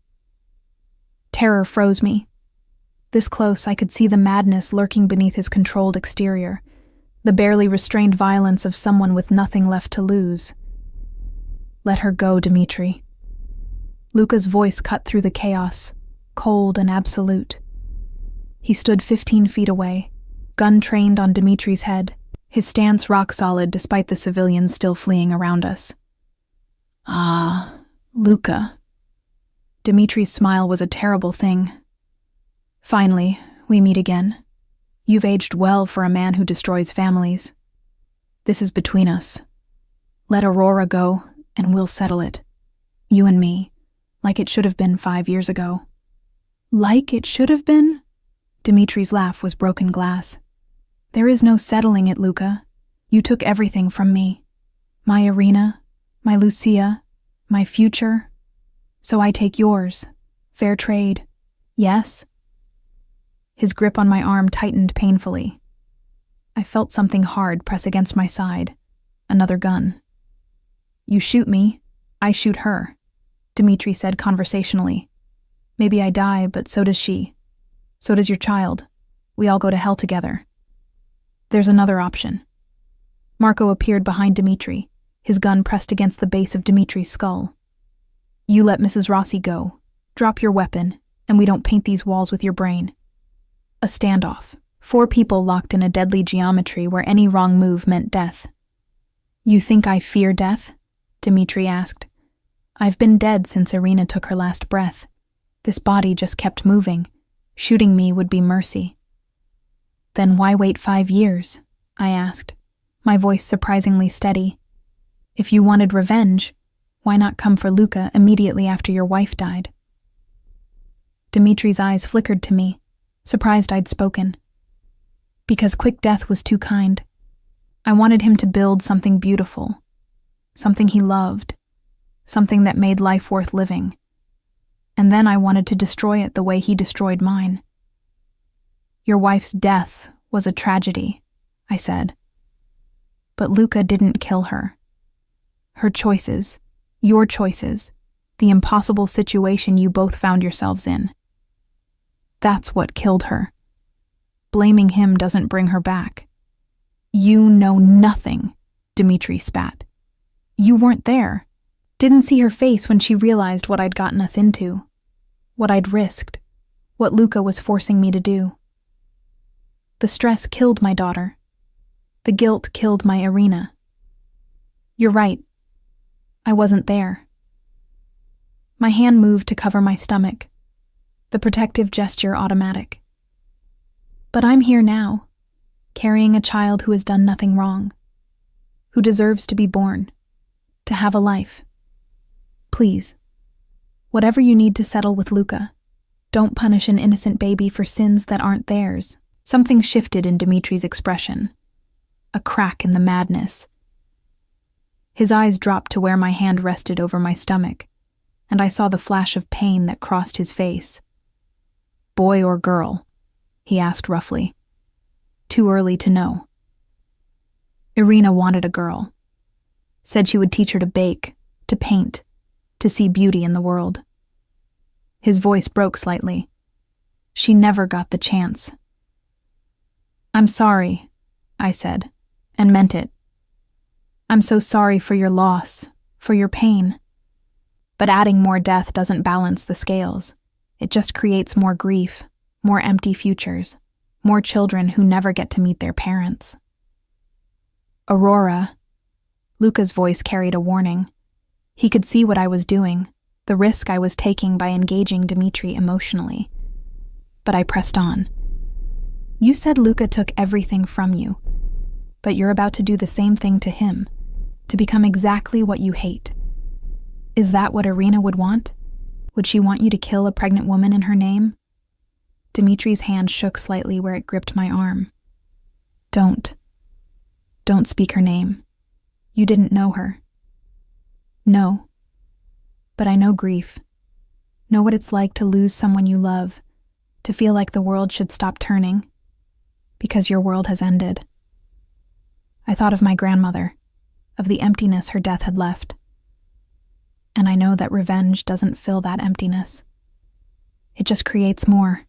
Terror froze me. This close, I could see the madness lurking beneath his controlled exterior, the barely restrained violence of someone with nothing left to lose. Let her go, Dmitry. Luka's voice cut through the chaos, cold and absolute. He stood 15 feet away, gun trained on Dmitry's head, his stance rock solid despite the civilians still fleeing around us. Ah, Luka. Dmitry's smile was a terrible thing. Finally, we meet again. You've aged well for a man who destroys families. This is between us. Let Aurora go, and we'll settle it. You and me, like it should have been 5 years ago. Like it should have been? Dmitry's laugh was broken glass. There is no settling it, Luka. You took everything from me. My Irina, my Lucia, my future. So I take yours. Fair trade. Yes? His grip on my arm tightened painfully. I felt something hard press against my side. Another gun. You shoot me, I shoot her, Dmitry said conversationally. Maybe I die, but so does she. So does your child. We all go to hell together. There's another option. Marco appeared behind Dmitry, his gun pressed against the base of Dmitry's skull. You let Mrs. Rossi go. Drop your weapon, and we don't paint these walls with your brain. A standoff. 4 people locked in a deadly geometry where any wrong move meant death. You think I fear death? Dmitry asked. I've been dead since Irina took her last breath. This body just kept moving. Shooting me would be mercy. Then why wait 5 years? I asked, my voice surprisingly steady. If you wanted revenge, why not come for Luka immediately after your wife died? Dmitry's eyes flickered to me, surprised I'd spoken. Because quick death was too kind. I wanted him to build something beautiful, something he loved, something that made life worth living. And then I wanted to destroy it the way he destroyed mine. Your wife's death was a tragedy, I said. But Luka didn't kill her. Her choices, your choices, the impossible situation you both found yourselves in. That's what killed her. Blaming him doesn't bring her back. You know nothing, Dmitry spat. You weren't there. Didn't see her face when she realized what I'd gotten us into. What I'd risked. What Luka was forcing me to do. The stress killed my daughter. The guilt killed my Irina. You're right. I wasn't there. My hand moved to cover my stomach, the protective gesture automatic. But I'm here now, carrying a child who has done nothing wrong, who deserves to be born, to have a life. Please, whatever you need to settle with Luka, don't punish an innocent baby for sins that aren't theirs. Something shifted in Dmitry's expression, a crack in the madness. His eyes dropped to where my hand rested over my stomach, and I saw the flash of pain that crossed his face. Boy or girl? He asked roughly. Too early to know. Irina wanted a girl. Said she would teach her to bake, to paint, to see beauty in the world. His voice broke slightly. She never got the chance. I'm sorry, I said, and meant it. I'm so sorry for your loss, for your pain. But adding more death doesn't balance the scales. It just creates more grief, more empty futures, more children who never get to meet their parents. Aurora, Luca's voice carried a warning. He could see what I was doing, the risk I was taking by engaging Dmitri emotionally. But I pressed on. You said Luca took everything from you, but you're about to do the same thing to him, to become exactly what you hate. Is that what Irina would want? Would she want you to kill a pregnant woman in her name? Dmitri's hand shook slightly where it gripped my arm. Don't speak her name. You didn't know her. No. But I know grief. Know what it's like to lose someone you love, to feel like the world should stop turning, because your world has ended. I thought of my grandmother, of the emptiness her death had left. And I know that revenge doesn't fill that emptiness. It just creates more.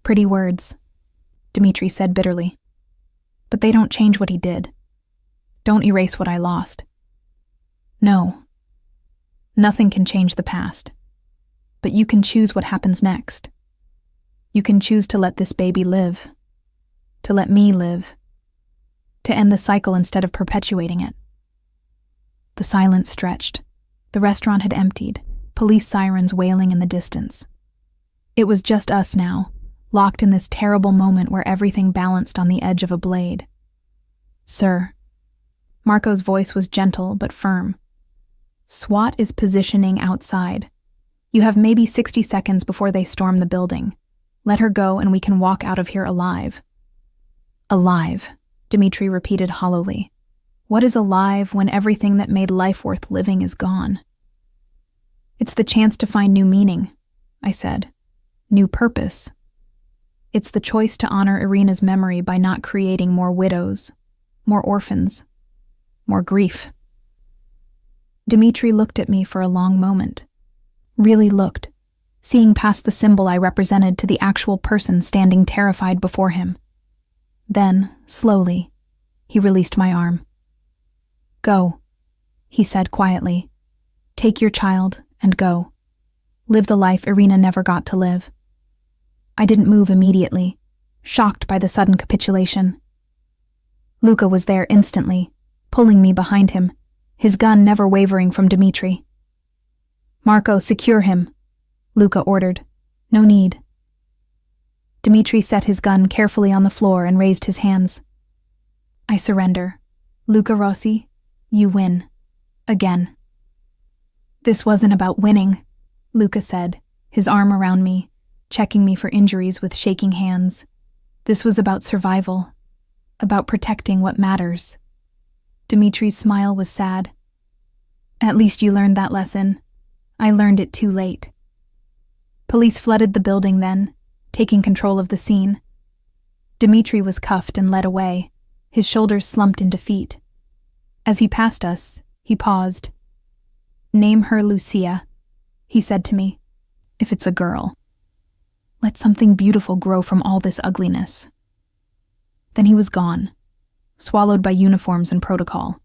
Pretty words, Dmitri said bitterly. But they don't change what he did. Don't erase what I lost. No. Nothing can change the past. But you can choose what happens next. You can choose to let this baby live. To let me live. To end the cycle instead of perpetuating it. The silence stretched. The restaurant had emptied, police sirens wailing in the distance. It was just us now, locked in this terrible moment where everything balanced on the edge of a blade. Sir. Marco's voice was gentle but firm. SWAT is positioning outside. You have maybe 60 seconds before they storm the building. Let her go and we can walk out of here alive. Alive, Dmitri repeated hollowly. What is alive when everything that made life worth living is gone? It's the chance to find new meaning, I said. New purpose. It's the choice to honor Irina's memory by not creating more widows, more orphans, more grief. Dmitri looked at me for a long moment. Really looked, seeing past the symbol I represented to the actual person standing terrified before him. Then, slowly, he released my arm. Go, he said quietly. Take your child and go. Live the life Irina never got to live. I didn't move immediately, shocked by the sudden capitulation. Luca was there instantly, pulling me behind him, his gun never wavering from Dmitri. Marco, secure him, Luca ordered. No need. Dmitri set his gun carefully on the floor and raised his hands. I surrender. Luca Rossi, you win. Again. This wasn't about winning, Luca said, his arm around me, checking me for injuries with shaking hands. This was about survival, about protecting what matters. Dmitri's smile was sad. At least you learned that lesson. I learned it too late. Police flooded the building then, taking control of the scene. Dmitri was cuffed and led away, his shoulders slumped in defeat. As he passed us, he paused. Name her Lucia, he said to me, if it's a girl. Let something beautiful grow from all this ugliness. Then he was gone, swallowed by uniforms and protocol.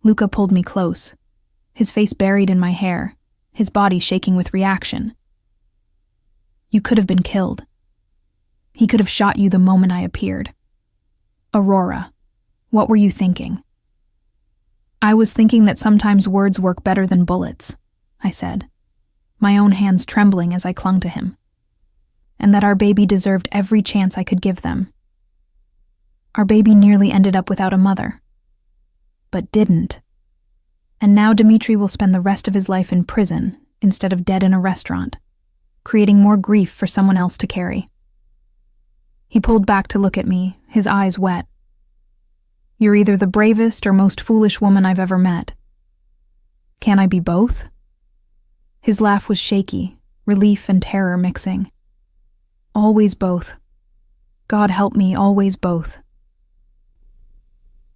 Luca pulled me close, his face buried in my hair, his body shaking with reaction. You could have been killed. He could have shot you the moment I appeared. Aurora, what were you thinking? I was thinking that sometimes words work better than bullets, I said, my own hands trembling as I clung to him, and that our baby deserved every chance I could give them. Our baby nearly ended up without a mother, but didn't. And now Dmitri will spend the rest of his life in prison instead of dead in a restaurant, creating more grief for someone else to carry. He pulled back to look at me, his eyes wet. You're either the bravest or most foolish woman I've ever met. Can I be both? His laugh was shaky, relief and terror mixing. Always both. God help me, always both.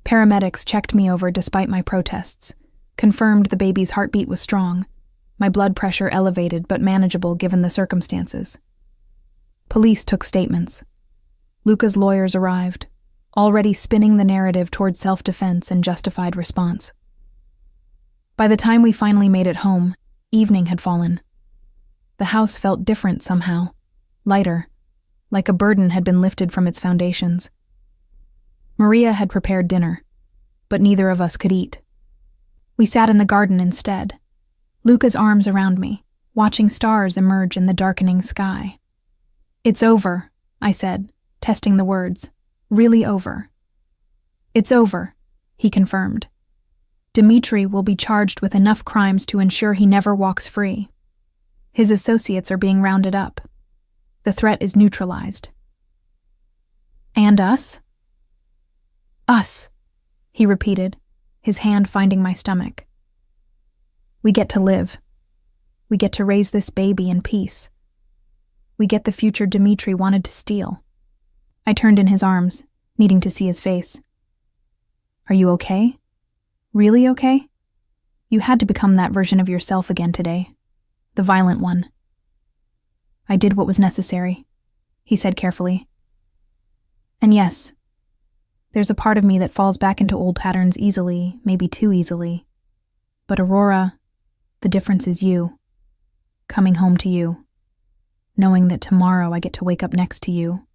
Paramedics checked me over despite my protests, confirmed the baby's heartbeat was strong, my blood pressure elevated but manageable given the circumstances. Police took statements. Luca's lawyers arrived, already spinning the narrative toward self-defense and justified response. By the time we finally made it home, evening had fallen. The house felt different somehow, lighter, like a burden had been lifted from its foundations. Maria had prepared dinner. but neither of us could eat. We sat in the garden instead, Luca's arms around me, watching stars emerge in the darkening sky. "It's over," I said, testing the words. "Really over." "It's over," he confirmed. "Dmitri will be charged with enough crimes to ensure he never walks free. His associates are being rounded up. The threat is neutralized." "And us?" "Us," he repeated, his hand finding my stomach. "We get to live. We get to raise this baby in peace. We get the future Dmitri wanted to steal." I turned in his arms, needing to see his face. "Are you okay? Really okay? You had to become that version of yourself again today. The violent one." "I did what was necessary," he said carefully. "And yes, there's a part of me that falls back into old patterns easily, maybe too easily. But Aurora, the difference is you. Coming home to you. Knowing that tomorrow I get to wake up next to you.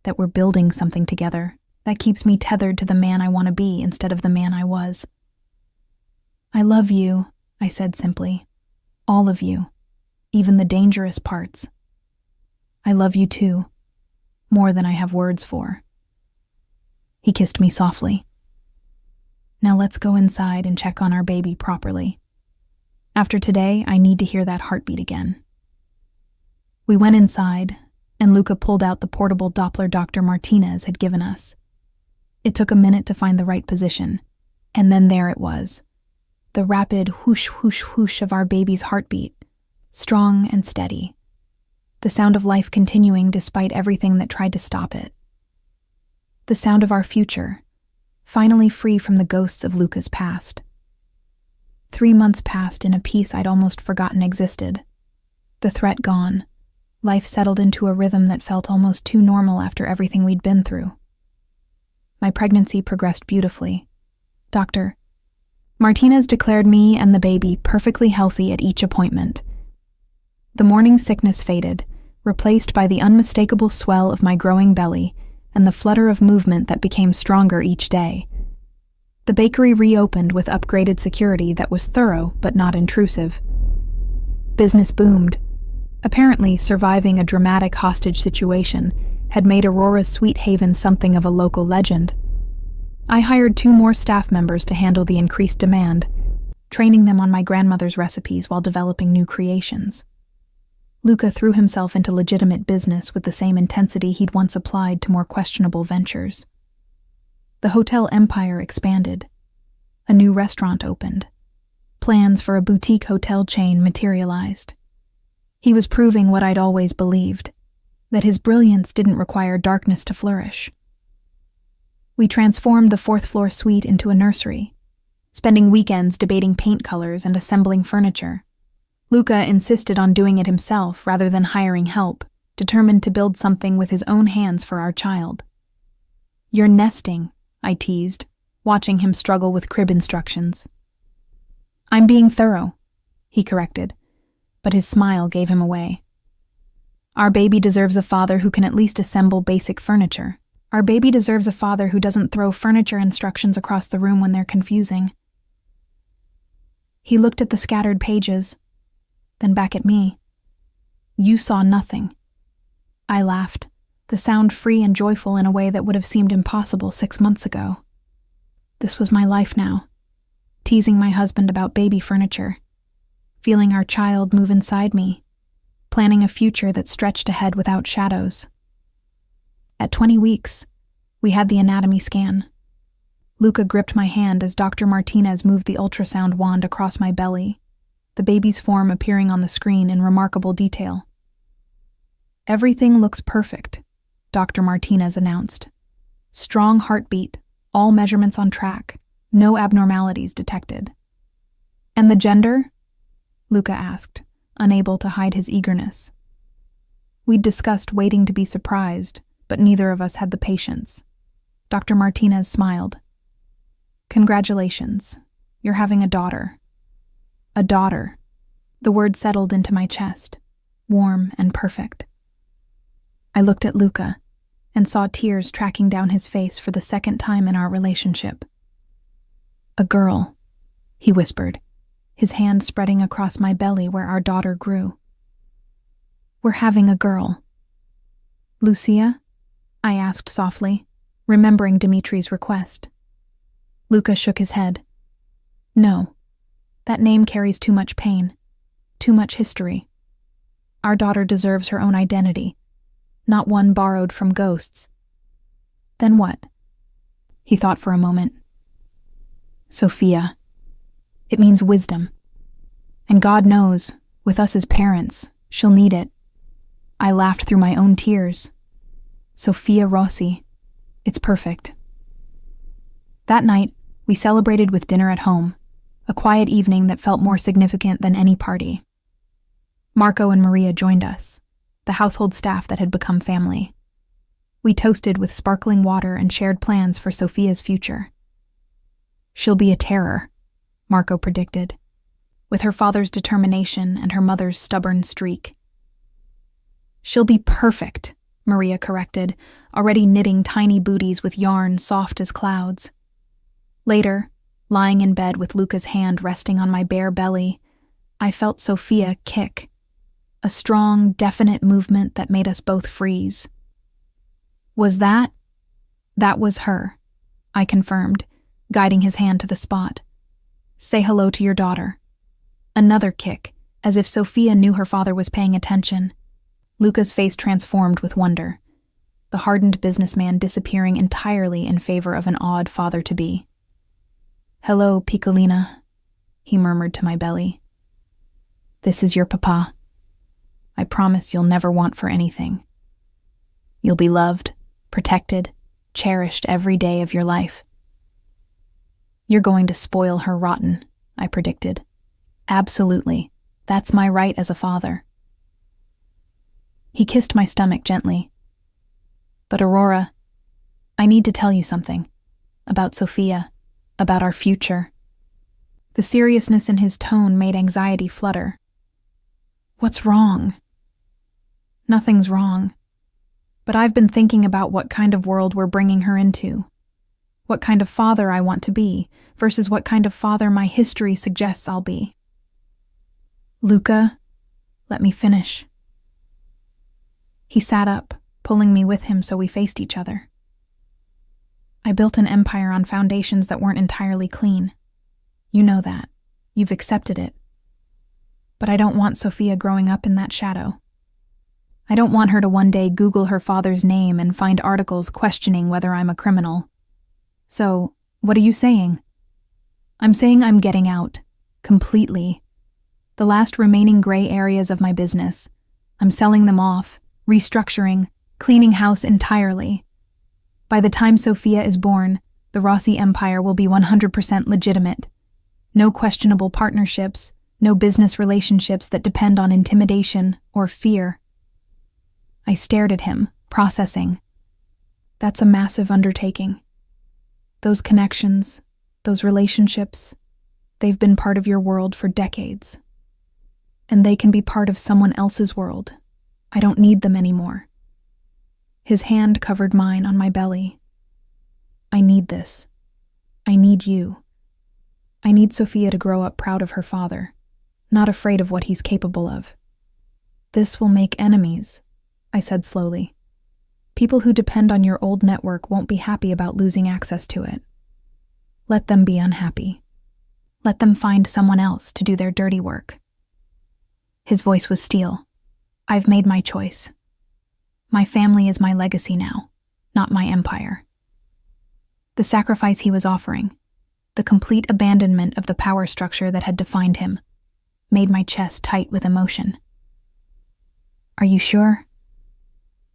That we're building something together. That keeps me tethered to the man I want to be instead of the man I was." "I love you," I said simply. "All of you. Even the dangerous parts. I love you too. More than I have words for." He kissed me softly. "Now let's go inside and check on our baby properly. After today, I need to hear that heartbeat again." We went inside, and Luca pulled out the portable Doppler Dr. Martinez had given us. It took a minute to find the right position, and then there it was. The rapid whoosh, whoosh, whoosh of our baby's heartbeat, strong and steady. The sound of life continuing despite everything that tried to stop it. The sound of our future, finally free from the ghosts of Luca's past. 3 months passed in a peace I'd almost forgotten existed. The threat gone, life settled into a rhythm that felt almost too normal after everything we'd been through. My pregnancy progressed beautifully. Dr. Martinez declared me and the baby perfectly healthy at each appointment. The morning sickness faded, replaced by the unmistakable swell of my growing belly and the flutter of movement that became stronger each day. The bakery reopened with upgraded security that was thorough but not intrusive. Business boomed. Apparently, surviving a dramatic hostage situation had made Aurora's Sweet Haven something of a local legend. I hired 2 more staff members to handle the increased demand, training them on my grandmother's recipes while developing new creations. Luca threw himself into legitimate business with the same intensity he'd once applied to more questionable ventures. The hotel empire expanded. A new restaurant opened. Plans for a boutique hotel chain materialized. He was proving what I'd always believed, that his brilliance didn't require darkness to flourish. We transformed the 4th-floor suite into a nursery, spending weekends debating paint colors and assembling furniture. Luca insisted on doing it himself rather than hiring help, determined to build something with his own hands for our child. "You're nesting," I teased, watching him struggle with crib instructions. "I'm being thorough," he corrected, but his smile gave him away. "Our baby deserves a father who can at least assemble basic furniture. Our baby deserves a father who doesn't throw furniture instructions across the room when they're confusing." He looked at the scattered pages, then back at me. "You saw nothing." I laughed, the sound free and joyful in a way that would have seemed impossible 6 months ago. This was my life now, teasing my husband about baby furniture, feeling our child move inside me, planning a future that stretched ahead without shadows. At 20 weeks, we had the anatomy scan. Luca gripped my hand as Dr. Martinez moved the ultrasound wand across my belly, the baby's form appearing on the screen in remarkable detail. "Everything looks perfect," Dr. Martinez announced. "Strong heartbeat, all measurements on track, no abnormalities detected." "And the gender?" Luca asked, unable to hide his eagerness. We'd discussed waiting to be surprised, but neither of us had the patience. Dr. Martinez smiled. "Congratulations, you're having a daughter." A daughter. The word settled into my chest, warm and perfect. I looked at Luca and saw tears tracking down his face for the second time in our relationship. A girl, he whispered, his hand spreading across my belly where our daughter grew. We're having a girl. Lucia? I asked softly, remembering Dimitri's request. Luca shook his head. No, that name carries too much pain, too much history. Our daughter deserves her own identity, not one borrowed from ghosts. Then what? He thought for a moment. Sophia. It means wisdom. And God knows, with us as parents, she'll need it. I laughed through my own tears. Sophia Rossi. It's perfect. That night, we celebrated with dinner at home, a quiet evening that felt more significant than any party. Marco and Maria joined us, the household staff that had become family. We toasted with sparkling water and shared plans for Sophia's future. She'll be a terror, Marco predicted, with her father's determination and her mother's stubborn streak. She'll be perfect, Maria corrected, already knitting tiny booties with yarn soft as clouds. Later, lying in bed with Luca's hand resting on my bare belly, I felt Sophia kick, a strong, definite movement that made us both freeze. Was that? That was her, I confirmed, guiding his hand to the spot. Say hello to your daughter. Another kick, as if Sophia knew her father was paying attention. Luca's face transformed with wonder, the hardened businessman disappearing entirely in favor of an awed father-to-be. Hello, Piccolina, he murmured to my belly. This is your papa. I promise you'll never want for anything. You'll be loved, protected, cherished every day of your life. You're going to spoil her rotten, I predicted. Absolutely. That's my right as a father. He kissed my stomach gently. But Aurora, I need to tell you something. About Sophia. About our future. The seriousness in his tone made anxiety flutter. What's wrong? Nothing's wrong. But I've been thinking about what kind of world we're bringing her into. What kind of father I want to be, versus what kind of father my history suggests I'll be. Luca, let me finish. He sat up, pulling me with him so we faced each other. I built an empire on foundations that weren't entirely clean. You know that. You've accepted it. But I don't want Sophia growing up in that shadow. I don't want her to one day Google her father's name and find articles questioning whether I'm a criminal. So, what are you saying? I'm saying I'm getting out. Completely. The last remaining gray areas of my business. I'm selling them off, restructuring, cleaning house entirely. By the time Sophia is born, the Rossi empire will be 100% legitimate. No questionable partnerships, no business relationships that depend on intimidation or fear. I stared at him, processing. That's a massive undertaking. Those connections, those relationships, they've been part of your world for decades. And they can be part of someone else's world. I don't need them anymore. His hand covered mine on my belly. I need this. I need you. I need Sophia to grow up proud of her father, not afraid of what he's capable of. This will make enemies, I said slowly. People who depend on your old network won't be happy about losing access to it. Let them be unhappy. Let them find someone else to do their dirty work. His voice was steel. I've made my choice. My family is my legacy now, not my empire. The sacrifice he was offering, the complete abandonment of the power structure that had defined him, made my chest tight with emotion. Are you sure?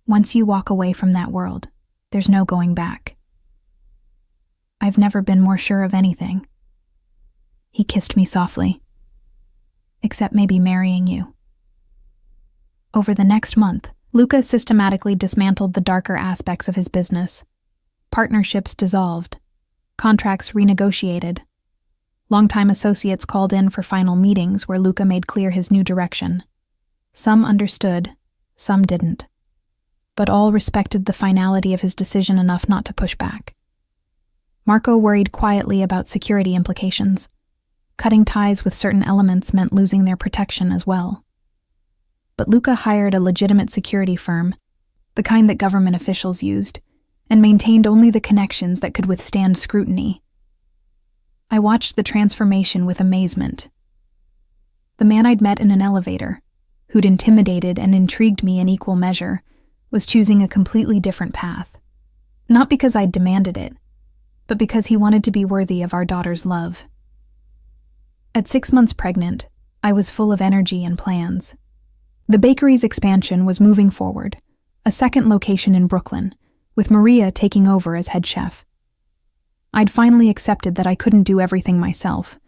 Once you walk away from that world, there's no going back. I've never been more sure of anything. He kissed me softly. Except maybe marrying you. Over the next month, Luca systematically dismantled the darker aspects of his business. Partnerships dissolved. Contracts renegotiated. Longtime associates called in for final meetings where Luca made clear his new direction. Some understood, some didn't. But all respected the finality of his decision enough not to push back. Marco worried quietly about security implications. Cutting ties with certain elements meant losing their protection as well. But Luca hired a legitimate security firm, the kind that government officials used, and maintained only the connections that could withstand scrutiny. I watched the transformation with amazement. The man I'd met in an elevator, who'd intimidated and intrigued me in equal measure, was choosing a completely different path. Not because I'd demanded it, but because he wanted to be worthy of our daughter's love. At 6 months pregnant, I was full of energy and plans. The bakery's expansion was moving forward, a second location in Brooklyn, with Maria taking over as head chef. I'd finally accepted that I couldn't do everything myself,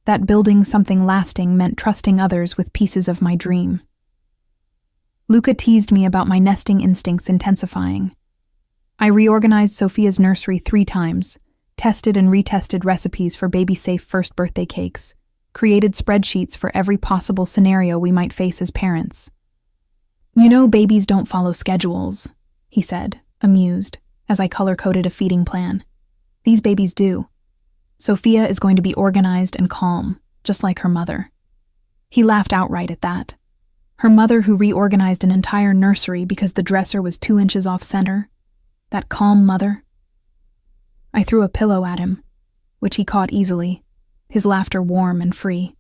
that building something lasting meant trusting others with pieces of my dream. Luca teased me about my nesting instincts intensifying. I reorganized Sophia's nursery 3 times, tested and retested recipes for baby-safe first birthday cakes, created spreadsheets for every possible scenario we might face as parents. "You know babies don't follow schedules," he said, amused, as I color-coded a feeding plan. "These babies do. Sophia is going to be organized and calm, just like her mother." He laughed outright at that. Her mother who reorganized an entire nursery because the dresser was 2 inches off center. That calm mother. I threw a pillow at him, which he caught easily, his laughter warm and free.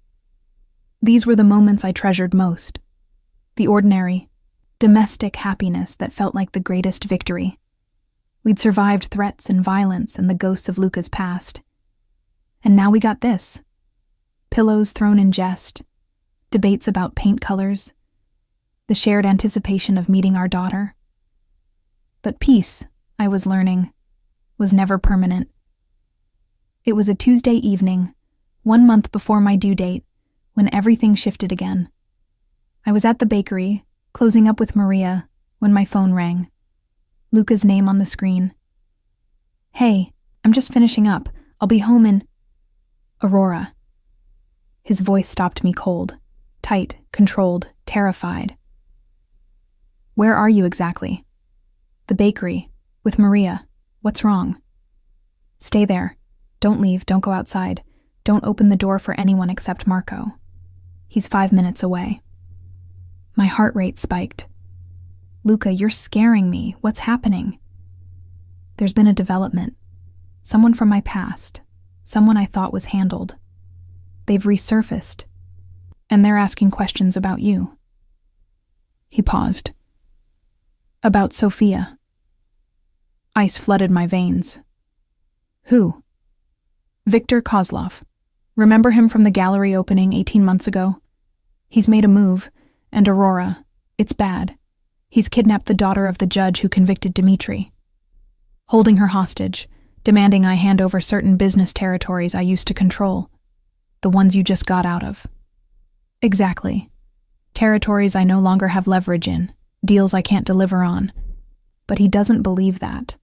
These were the moments I treasured most. The ordinary, domestic happiness that felt like the greatest victory. We'd survived threats and violence and the ghosts of Luca's past. And now we got this. Pillows thrown in jest, debates about paint colors, the shared anticipation of meeting our daughter. But peace, I was learning, was never permanent. It was a Tuesday evening, 1 month before my due date, when everything shifted again. I was at the bakery, closing up with Maria, when my phone rang. Luca's name on the screen. "Hey, I'm just finishing up. I'll be home in..." "Aurora." His voice stopped me cold, tight, controlled, terrified. "Where are you exactly?" "The bakery, with Maria. What's wrong?" "Stay there. Don't leave, don't go outside. Don't open the door for anyone except Marco. He's 5 minutes away." My heart rate spiked. "Luca, you're scaring me. What's happening?" "There's been a development. Someone from my past. Someone I thought was handled. They've resurfaced. And they're asking questions about you." He paused. "About Sophia." Ice flooded my veins. "Who?" "Victor Kozlov. Remember him from the gallery opening 18 months ago? He's made a move, and Aurora, it's bad. He's kidnapped the daughter of the judge who convicted Dmitri. Holding her hostage, demanding I hand over certain business territories I used to control. The ones you just got out of." "Exactly. Territories I no longer have leverage in, deals I can't deliver on. But he doesn't believe that.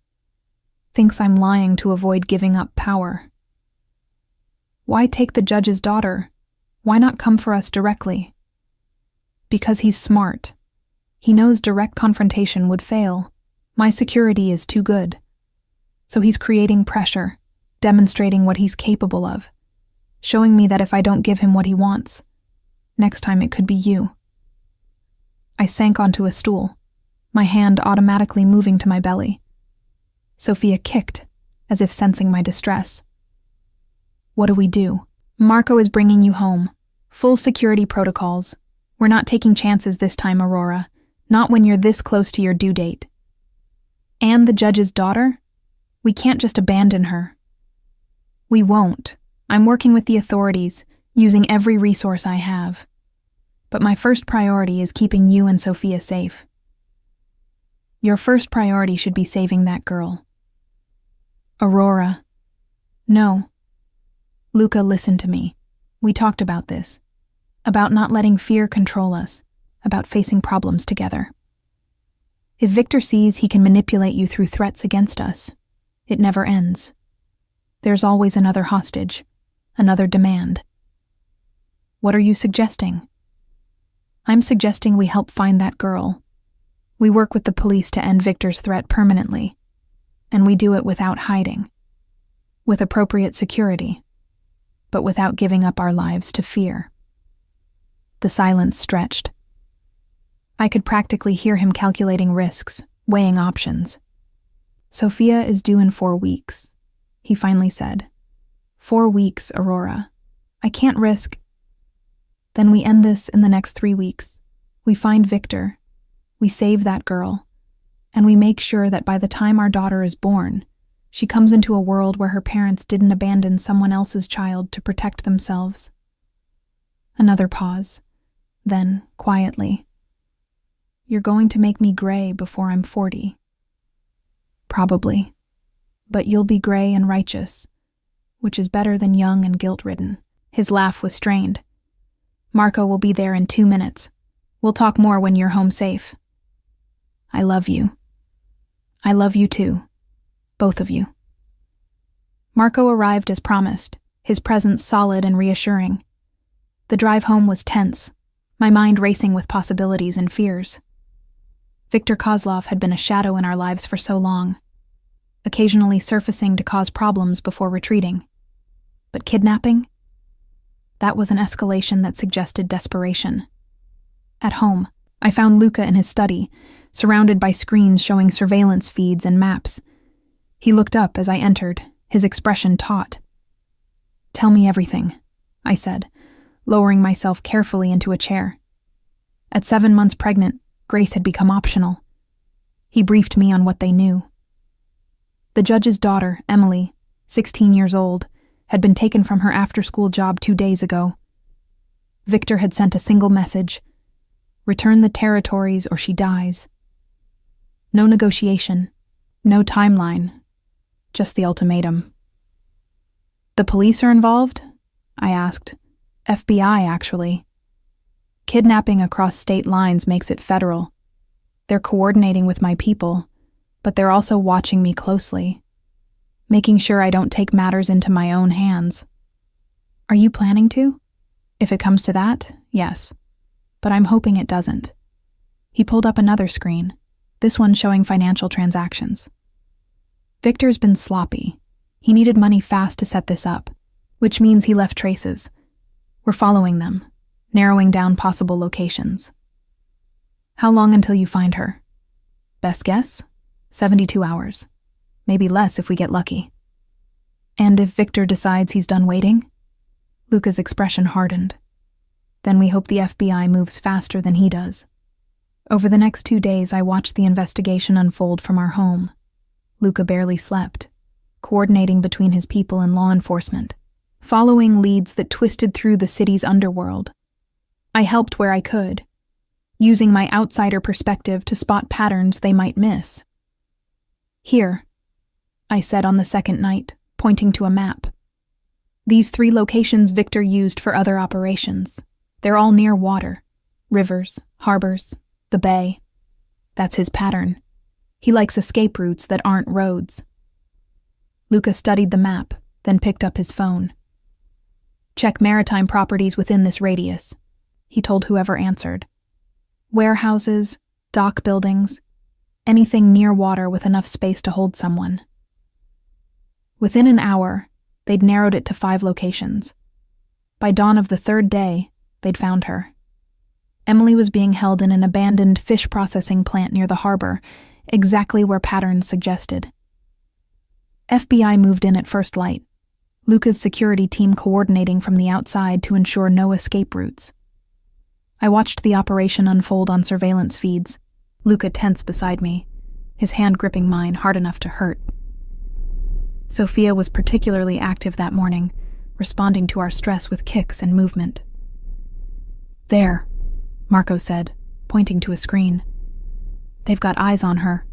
Thinks I'm lying to avoid giving up power." "Why take the judge's daughter? Why not come for us directly?" "Because he's smart. He knows direct confrontation would fail. My security is too good. So he's creating pressure, demonstrating what he's capable of, showing me that if I don't give him what he wants, next time it could be you." I sank onto a stool, my hand automatically moving to my belly. Sophia kicked, as if sensing my distress. "What do we do?" "Marco is bringing you home. Full security protocols. We're not taking chances this time, Aurora. Not when you're this close to your due date." "And the judge's daughter? We can't just abandon her." "We won't. I'm working with the authorities, using every resource I have. But my first priority is keeping you and Sophia safe." "Your first priority should be saving that girl." "Aurora." "No. Luca, listen to me. We talked about this. About not letting fear control us. About facing problems together. If Victor sees he can manipulate you through threats against us, it never ends. There's always another hostage, another demand." "What are you suggesting?" "I'm suggesting we help find that girl. We work with the police to end Victor's threat permanently, and we do it without hiding." with appropriate security, but without giving up our lives to fear. The silence stretched. I could practically hear him calculating risks, weighing options. "Sophia is due in 4 weeks, he finally said. 4 weeks, Aurora. I can't risk. Then we end this in the next 3 weeks. We find Victor, we save that girl, and we make sure that by the time our daughter is born, she comes into a world where her parents didn't abandon someone else's child to protect themselves." Another pause. Then, quietly, "You're going to make me gray before I'm 40. Probably. But you'll be gray and righteous, which is better than young and guilt-ridden." His laugh was strained. "Marco will be there in 2 minutes. We'll talk more when you're home safe. I love you. I love you too. Both of you." Marco arrived as promised, his presence solid and reassuring. The drive home was tense, my mind racing with possibilities and fears. Viktor Kozlov had been a shadow in our lives for so long, occasionally surfacing to cause problems before retreating. But kidnapping? That was an escalation that suggested desperation. At home, I found Luca in his study, surrounded by screens showing surveillance feeds and maps. He looked up as I entered, his expression taut. "Tell me everything," I said, lowering myself carefully into a chair. At 7 months pregnant, Grace had become optional. He briefed me on what they knew. The judge's daughter, Emily, 16 years old, had been taken from her after-school job 2 days ago. Victor had sent a single message: "Return the territories or she dies." No negotiation, no timeline, just the ultimatum. "The police are involved?" I asked. "FBI, actually. Kidnapping across state lines makes it federal. They're coordinating with my people, but they're also watching me closely, making sure I don't take matters into my own hands." "Are you planning to?" "If it comes to that, yes. But I'm hoping it doesn't." He pulled up another screen, this one showing financial transactions. "Victor's been sloppy. He needed money fast to set this up, which means he left traces. We're following them, narrowing down possible locations." "How long until you find her?" "Best guess? 72 hours. Maybe less if we get lucky." "And if Victor decides he's done waiting?" Luca's expression hardened. "Then we hope the FBI moves faster than he does." Over the next 2 days, I watched the investigation unfold from our home. Luca barely slept, coordinating between his people and law enforcement, following leads that twisted through the city's underworld. I helped where I could, using my outsider perspective to spot patterns they might miss. "Here," I said on the second night, pointing to a map. "These 3 locations Victor used for other operations. They're all near water, rivers, harbors, the bay. That's his pattern. He likes escape routes that aren't roads." Luca studied the map, then picked up his phone. "Check maritime properties within this radius," he told whoever answered. "Warehouses, dock buildings, anything near water with enough space to hold someone." Within an hour, they'd narrowed it to 5 locations. By dawn of the 3rd day, they'd found her. Emily was being held in an abandoned fish processing plant near the harbor, exactly where patterns suggested. FBI moved in at first light, Luca's security team coordinating from the outside to ensure no escape routes. I watched the operation unfold on surveillance feeds, Luca tense beside me, his hand gripping mine hard enough to hurt. Sophia was particularly active that morning, responding to our stress with kicks and movement. "There," Marco said, pointing to a screen. "They've got eyes on her.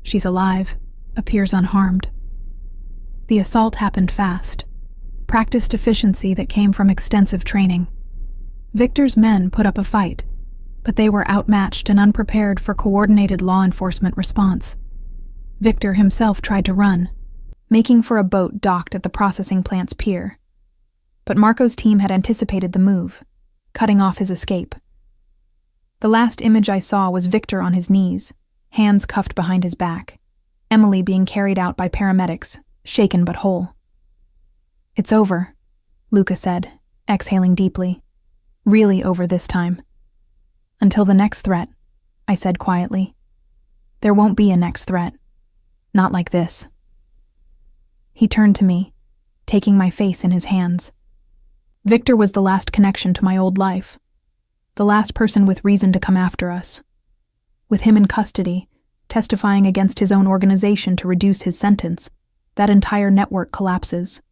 She's alive, appears unharmed." The assault happened fast, practiced efficiency that came from extensive training. Victor's men put up a fight, but they were outmatched and unprepared for coordinated law enforcement response. Victor himself tried to run, making for a boat docked at the processing plant's pier. But Marco's team had anticipated the move, cutting off his escape. The last image I saw was Victor on his knees, hands cuffed behind his back, Emily being carried out by paramedics, shaken but whole. It's over, Luca said, exhaling deeply. Really over this time. Until the next threat, I said quietly. There won't be a next threat. Not like this. He turned to me, taking my face in his hands. Victor was the last connection to my old life. The last person with reason to come after us. With him in custody, testifying against his own organization to reduce his sentence, that entire network collapses.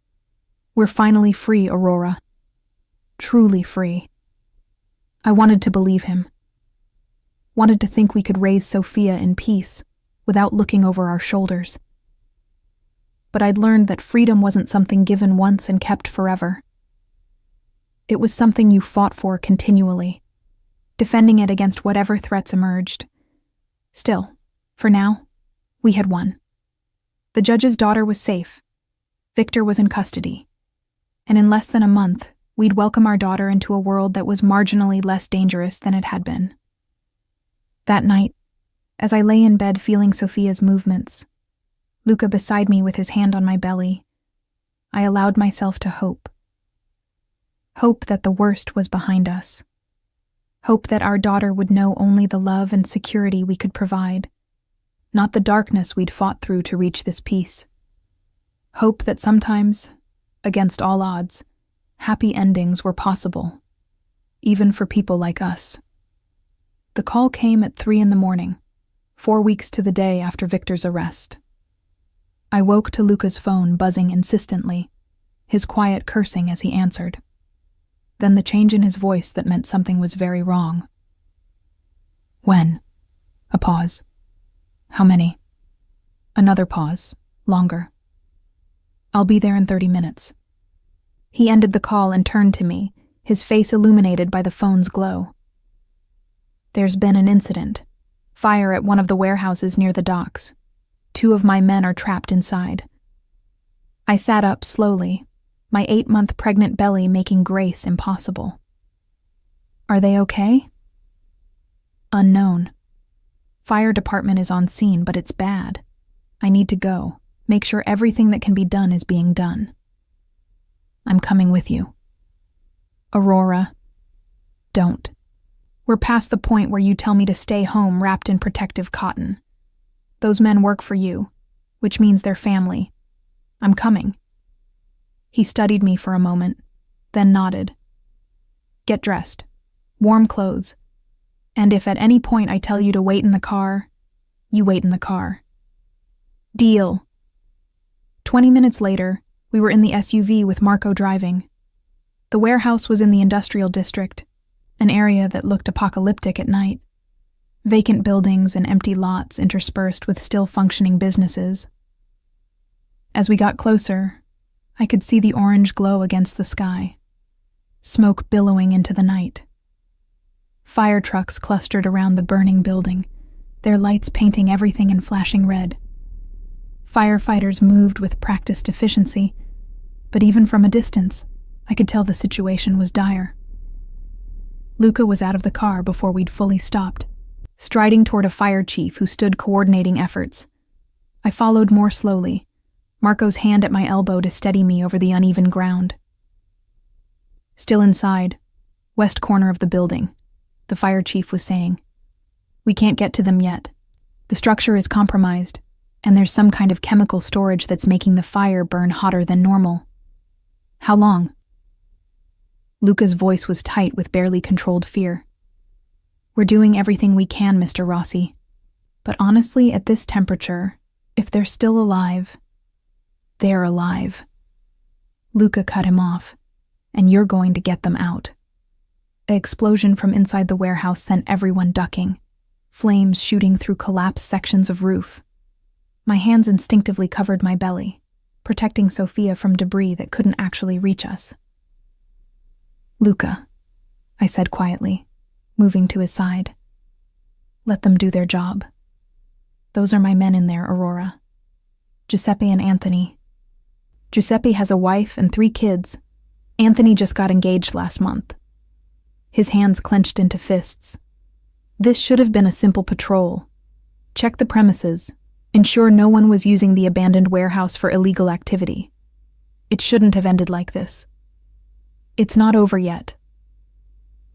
We're finally free, Aurora. Truly free. I wanted to believe him. Wanted to think we could raise Sophia in peace, without looking over our shoulders. But I'd learned that freedom wasn't something given once and kept forever. It was something you fought for continually, defending it against whatever threats emerged. Still, for now, we had won. The judge's daughter was safe. Victor was in custody. And in less than a month, we'd welcome our daughter into a world that was marginally less dangerous than it had been. That night, as I lay in bed feeling Sophia's movements, Luca beside me with his hand on my belly, I allowed myself to hope. Hope that the worst was behind us. Hope that our daughter would know only the love and security we could provide, not the darkness we'd fought through to reach this peace. Hope that sometimes, against all odds, happy endings were possible, even for people like us. The call came at 3 a.m, 4 weeks to the day after Victor's arrest. I woke to Luca's phone buzzing insistently, his quiet cursing as he answered. Then the change in his voice that meant something was very wrong. When? A pause. How many? Another pause, longer. I'll be there in 30 minutes. He ended the call and turned to me, his face illuminated by the phone's glow. There's been an incident. Fire at one of the warehouses near the docks. 2 of my men are trapped inside. I sat up slowly, my 8-month pregnant belly making grace impossible. Are they okay? Unknown. Fire department is on scene, but it's bad. I need to go, make sure everything that can be done is being done. I'm coming with you. Aurora, don't. We're past the point where you tell me to stay home wrapped in protective cotton. Those men work for you, which means they're family. I'm coming. He studied me for a moment, then nodded. Get dressed. Warm clothes. And if at any point I tell you to wait in the car, you wait in the car. Deal. 20 minutes later, we were in the SUV with Marco driving. The warehouse was in the industrial district, an area that looked apocalyptic at night. Vacant buildings and empty lots interspersed with still functioning businesses. As we got closer, I could see the orange glow against the sky, smoke billowing into the night. Fire trucks clustered around the burning building, their lights painting everything in flashing red. Firefighters moved with practiced efficiency, but even from a distance, I could tell the situation was dire. Luca was out of the car before we'd fully stopped, striding toward a fire chief who stood coordinating efforts. I followed more slowly, Marco's hand at my elbow to steady me over the uneven ground. Still inside, west corner of the building, the fire chief was saying, "We can't get to them yet. The structure is compromised, and there's some kind of chemical storage that's making the fire burn hotter than normal." How long? Luca's voice was tight with barely controlled fear. We're doing everything we can, Mr. Rossi. But honestly, at this temperature, if they're still alive, they're alive. Luca cut him off, and you're going to get them out. An explosion from inside the warehouse sent everyone ducking, flames shooting through collapsed sections of roof. My hands instinctively covered my belly, protecting Sophia from debris that couldn't actually reach us. Luca, I said quietly, moving to his side. Let them do their job. Those are my men in there, Aurora. Giuseppe and Anthony. Giuseppe has a wife and 3 kids. Anthony just got engaged last month. His hands clenched into fists. This should have been a simple patrol. Check the premises. Ensure no one was using the abandoned warehouse for illegal activity. It shouldn't have ended like this. It's not over yet.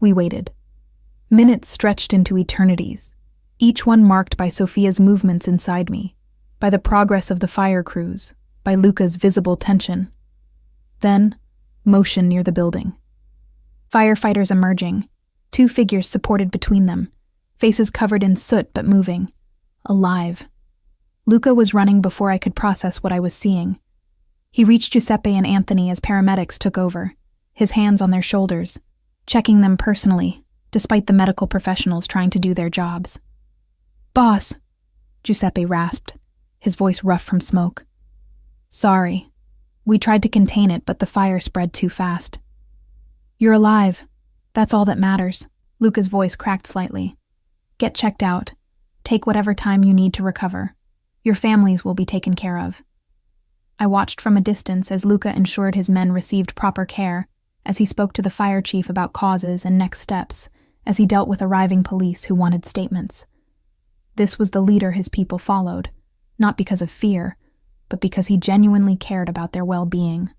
We waited. Minutes stretched into eternities, each one marked by Sophia's movements inside me, by the progress of the fire crews, by Luca's visible tension. Then, motion near the building. Firefighters emerging, 2 figures supported between them, faces covered in soot but moving, alive. Luca was running before I could process what I was seeing. He reached Giuseppe and Anthony as paramedics took over, his hands on their shoulders, checking them personally, despite the medical professionals trying to do their jobs. "Boss," Giuseppe rasped, his voice rough from smoke. "Sorry. We tried to contain it, but the fire spread too fast." "You're alive. That's all that matters." Luca's voice cracked slightly. "Get checked out. Take whatever time you need to recover. Your families will be taken care of." I watched from a distance as Luca ensured his men received proper care, as he spoke to the fire chief about causes and next steps, as he dealt with arriving police who wanted statements. This was the leader his people followed, not because of fear, but because he genuinely cared about their well-being.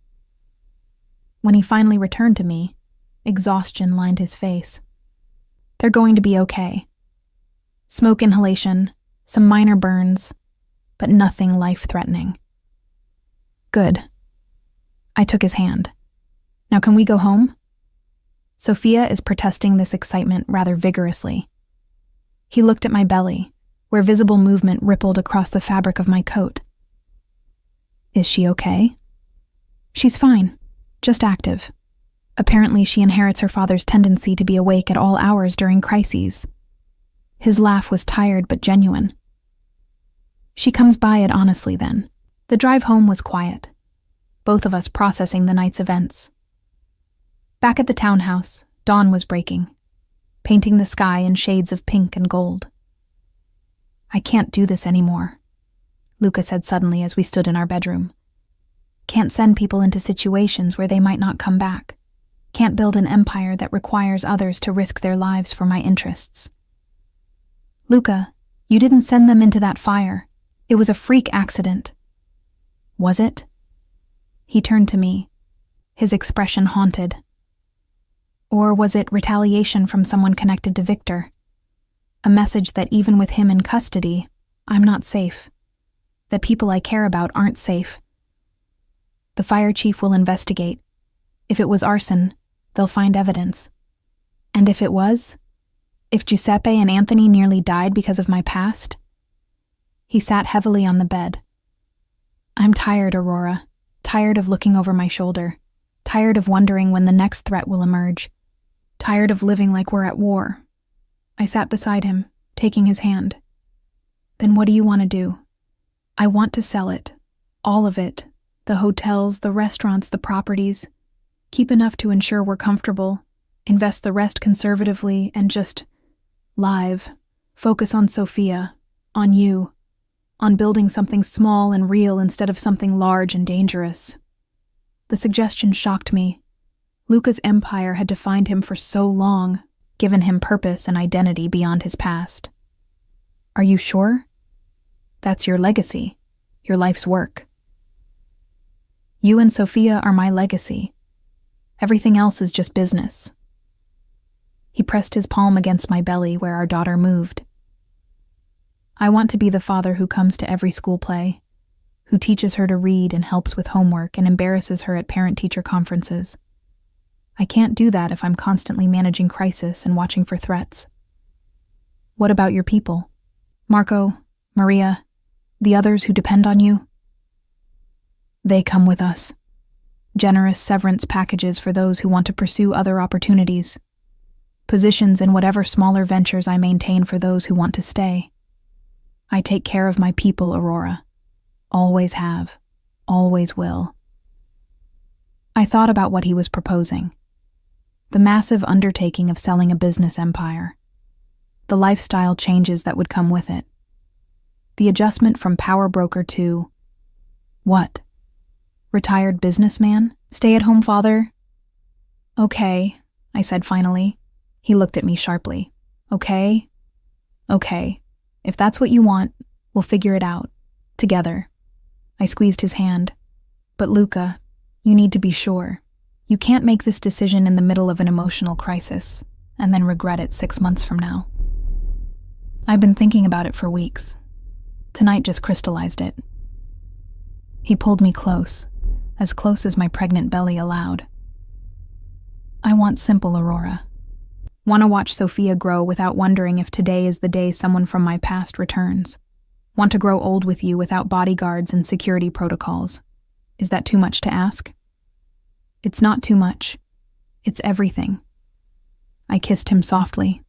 When he finally returned to me, exhaustion lined his face. "They're going to be okay. Smoke inhalation, some minor burns, but nothing life-threatening." "Good." I took his hand. "Now can we go home?" Sophia is protesting this excitement rather vigorously. He looked at my belly, where visible movement rippled across the fabric of my coat. "Is she okay?" "She's fine, just active. Apparently she inherits her father's tendency to be awake at all hours during crises." His laugh was tired but genuine. "She comes by it honestly then." The drive home was quiet, both of us processing the night's events. Back at the townhouse, dawn was breaking, painting the sky in shades of pink and gold. "I can't do this anymore," Luca said suddenly as we stood in our bedroom. "Can't send people into situations where they might not come back. Can't build an empire that requires others to risk their lives for my interests." "Luca, you didn't send them into that fire. It was a freak accident." "Was it?" He turned to me, his expression haunted. "Or was it retaliation from someone connected to Victor? A message that even with him in custody, I'm not safe. That people I care about aren't safe. The fire chief will investigate. If it was arson, they'll find evidence. And if it was, if Giuseppe and Anthony nearly died because of my past?" He sat heavily on the bed. "I'm tired, Aurora. Tired of looking over my shoulder. Tired of wondering when the next threat will emerge. Tired of living like we're at war." I sat beside him, taking his hand. "Then what do you want to do?" "I want to sell it. All of it. The hotels, the restaurants, the properties. Keep enough to ensure we're comfortable. Invest the rest conservatively and just live. Focus on Sophia. On you. On building something small and real instead of something large and dangerous." The suggestion shocked me. Luca's empire had defined him for so long, given him purpose and identity beyond his past. "Are you sure? That's your legacy, your life's work." "You and Sophia are my legacy. Everything else is just business." He pressed his palm against my belly where our daughter moved. "I want to be the father who comes to every school play, who teaches her to read and helps with homework and embarrasses her at parent-teacher conferences. I can't do that if I'm constantly managing crisis and watching for threats." "What about your people? Marco, Maria, the others who depend on you?" "They come with us. Generous severance packages for those who want to pursue other opportunities. Positions in whatever smaller ventures I maintain for those who want to stay. I take care of my people, Aurora. Always have. Always will." I thought about what he was proposing. The massive undertaking of selling a business empire. The lifestyle changes that would come with it. The adjustment from power broker to... what? Retired businessman? Stay-at-home father? "Okay," I said finally. He looked at me sharply. "Okay? Okay. If that's what you want, we'll figure it out. Together." I squeezed his hand. "But Luca, You need to be sure. You can't make this decision in the middle of an emotional crisis and then regret it 6 months from now. I've been thinking about it for weeks. Tonight just crystallized it. He pulled me close as my pregnant belly allowed. I want simple, Aurora. Want to watch Sophia grow without wondering if today is the day someone from my past returns. Want to grow old with you without bodyguards and security protocols. Is that too much to ask? It's not too much. It's everything. I kissed him softly.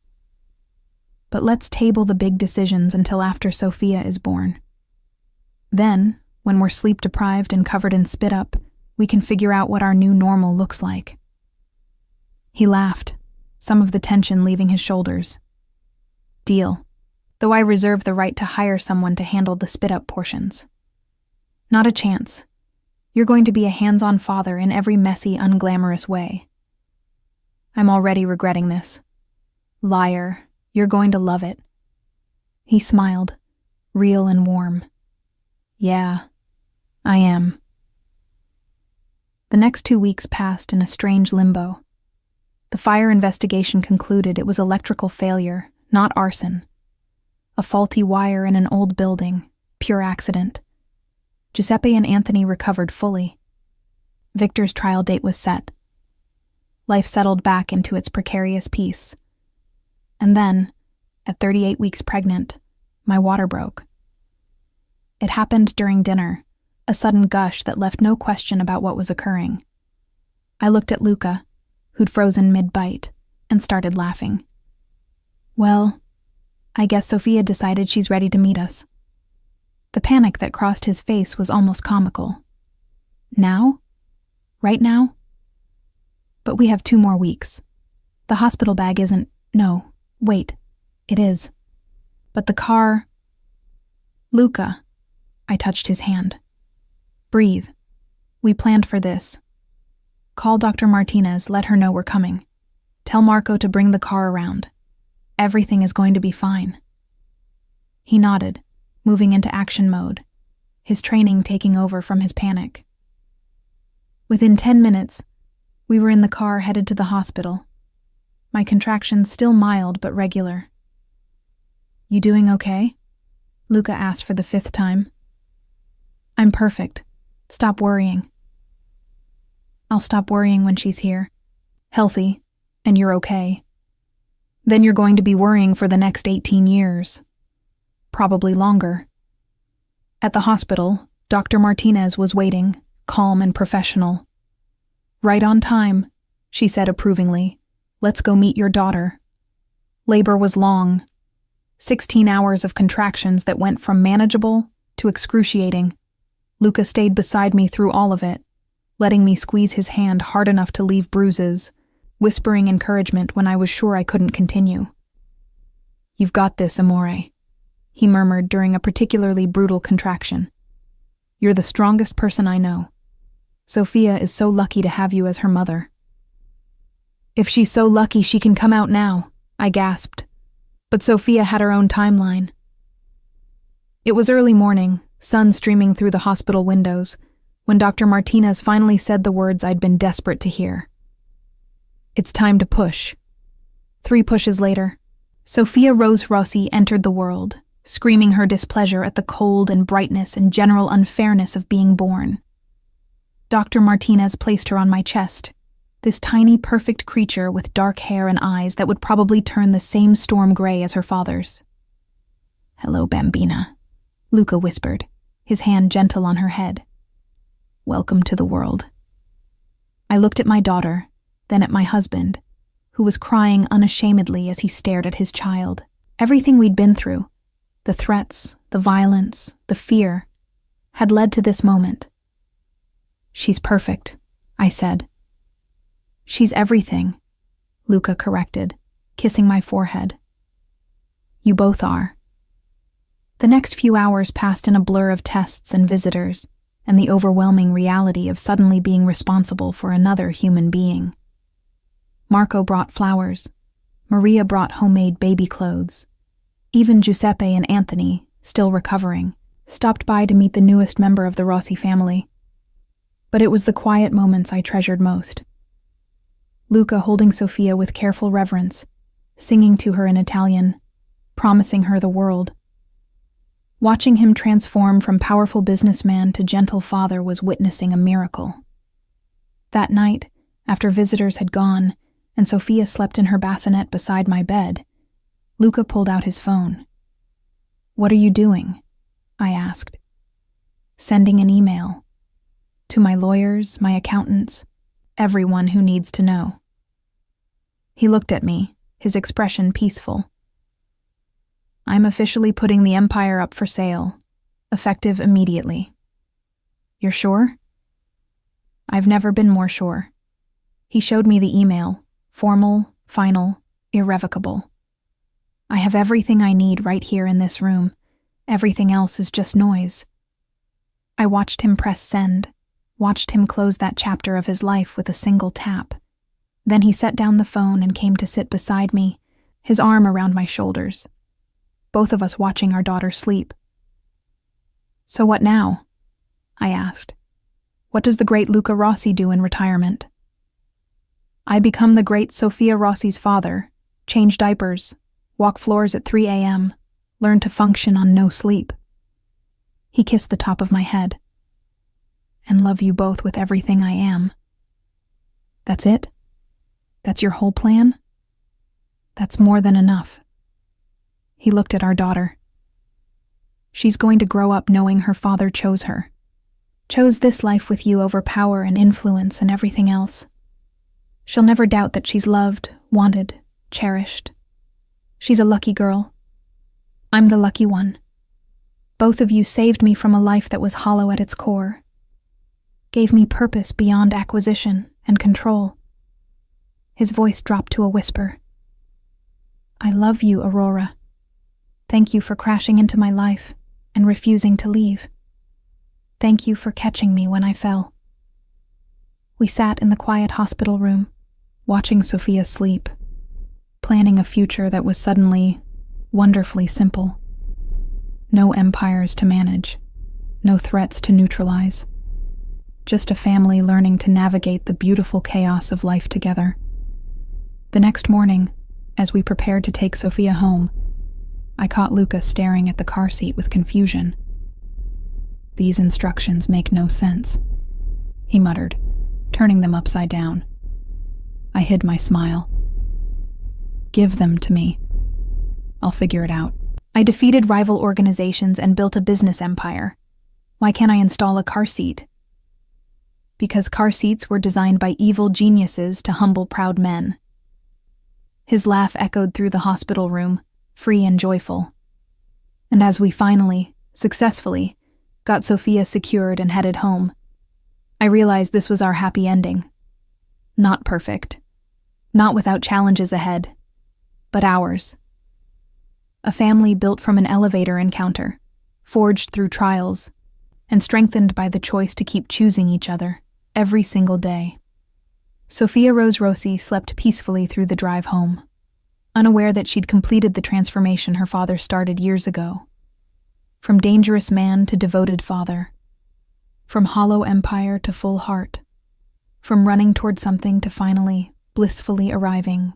But let's table the big decisions until after Sophia is born. Then, when we're sleep-deprived and covered in spit-up, we can figure out what our new normal looks like. He laughed, some of the tension leaving his shoulders. Deal, though I reserve the right to hire someone to handle the spit-up portions. Not a chance. You're going to be a hands-on father in every messy, unglamorous way. I'm already regretting this. Liar, you're going to love it. He smiled, real and warm. Yeah, I am. The next 2 weeks passed in a strange limbo. The fire investigation concluded it was electrical failure, not arson. A faulty wire in an old building, pure accident. Giuseppe and Anthony recovered fully. Victor's trial date was set. Life settled back into its precarious peace. And then, at 38 weeks pregnant, my water broke. It happened during dinner, a sudden gush that left no question about what was occurring. I looked at Luca, who'd frozen mid-bite, and started laughing. Well, I guess Sophia decided she's ready to meet us. The panic that crossed his face was almost comical. Now? Right now? But we have 2 more weeks. The hospital bag isn't... No, wait. It is. But the car... Luca. I touched his hand. Breathe. We planned for this. Call Dr. Martinez, let her know we're coming. Tell Marco to bring the car around. Everything is going to be fine. He nodded, moving into action mode, his training taking over from his panic. Within 10 minutes, we were in the car headed to the hospital. My contractions still mild but regular. You doing okay? Luca asked for the 5th time. I'm perfect. Stop worrying. I'll stop worrying when she's here, healthy, and you're okay. Then you're going to be worrying for the next 18 years. Probably longer. At the hospital, Dr. Martinez was waiting, calm and professional. Right on time, she said approvingly. Let's go meet your daughter. Labor was long. 16 hours of contractions that went from manageable to excruciating. Luca stayed beside me through all of it, letting me squeeze his hand hard enough to leave bruises, whispering encouragement when I was sure I couldn't continue. You've got this, amore, he murmured during a particularly brutal contraction. You're the strongest person I know. Sophia is so lucky to have you as her mother. If she's so lucky she can come out now, I gasped. But Sophia had her own timeline. It was early morning, sun streaming through the hospital windows, when Dr. Martinez finally said the words I'd been desperate to hear. It's time to push. 3 pushes later, Sophia Rose Rossi entered the world, screaming her displeasure at the cold and brightness and general unfairness of being born. Dr. Martinez placed her on my chest, this tiny, perfect creature with dark hair and eyes that would probably turn the same storm gray as her father's. Hello, Bambina, Luca whispered, his hand gentle on her head. Welcome to the world. I looked at my daughter, then at my husband, who was crying unashamedly as he stared at his child. Everything we'd been through, the threats, the violence, the fear, had led to this moment. She's perfect, I said. She's everything, Luca corrected, kissing my forehead. You both are. The next few hours passed in a blur of tests and visitors, and the overwhelming reality of suddenly being responsible for another human being. Marco brought flowers. Maria brought homemade baby clothes. Even Giuseppe and Anthony, still recovering, stopped by to meet the newest member of the Rossi family. But it was the quiet moments I treasured most. Luca holding Sofia with careful reverence, singing to her in Italian, promising her the world. Watching him transform from powerful businessman to gentle father was witnessing a miracle. That night, after visitors had gone and Sofia slept in her bassinet beside my bed, Luca pulled out his phone. "What are you doing?" I asked. "Sending an email. To my lawyers, my accountants, everyone who needs to know." He looked at me, his expression peaceful. "I'm officially putting the empire up for sale, effective immediately." "You're sure?" "I've never been more sure." He showed me the email, formal, final, irrevocable. "I have everything I need right here in this room. Everything else is just noise." I watched him press send, watched him close that chapter of his life with a single tap. Then he set down the phone and came to sit beside me, his arm around my shoulders. Both of us watching our daughter sleep. "So what now?" I asked. "What does the great Luca Rossi do in retirement?" "I become the great Sofia Rossi's father, change diapers, walk floors at 3 a.m., learn to function on no sleep." He kissed the top of my head. "And love you both with everything I am." "That's it? That's your whole plan?" "That's more than enough." He looked at our daughter. "She's going to grow up knowing her father chose her. Chose this life with you over power and influence and everything else. She'll never doubt that she's loved, wanted, cherished. She's a lucky girl. I'm the lucky one. Both of you saved me from a life that was hollow at its core. Gave me purpose beyond acquisition and control." His voice dropped to a whisper. "I love you, Aurora. Thank you for crashing into my life and refusing to leave. Thank you for catching me when I fell." We sat in the quiet hospital room, watching Sofia sleep, planning a future that was suddenly wonderfully simple. No empires to manage, no threats to neutralize. Just a family learning to navigate the beautiful chaos of life together. The next morning, as we prepared to take Sofia home, I caught Luca staring at the car seat with confusion. "These instructions make no sense," he muttered, turning them upside down. I hid my smile. "Give them to me. I'll figure it out." I defeated rival organizations and built a business empire. Why can't I install a car seat? Because car seats were designed by evil geniuses to humble proud men. His laugh echoed through the hospital room, free and joyful. And as we finally, successfully, got Sofia secured and headed home, I realized this was our happy ending. Not perfect. Not without challenges ahead. But ours. A family built from an elevator encounter, forged through trials, and strengthened by the choice to keep choosing each other every single day. Sofia Rose Rossi slept peacefully through the drive home, unaware that she'd completed the transformation her father started years ago. From dangerous man to devoted father. From hollow empire to full heart. From running toward something to finally, blissfully arriving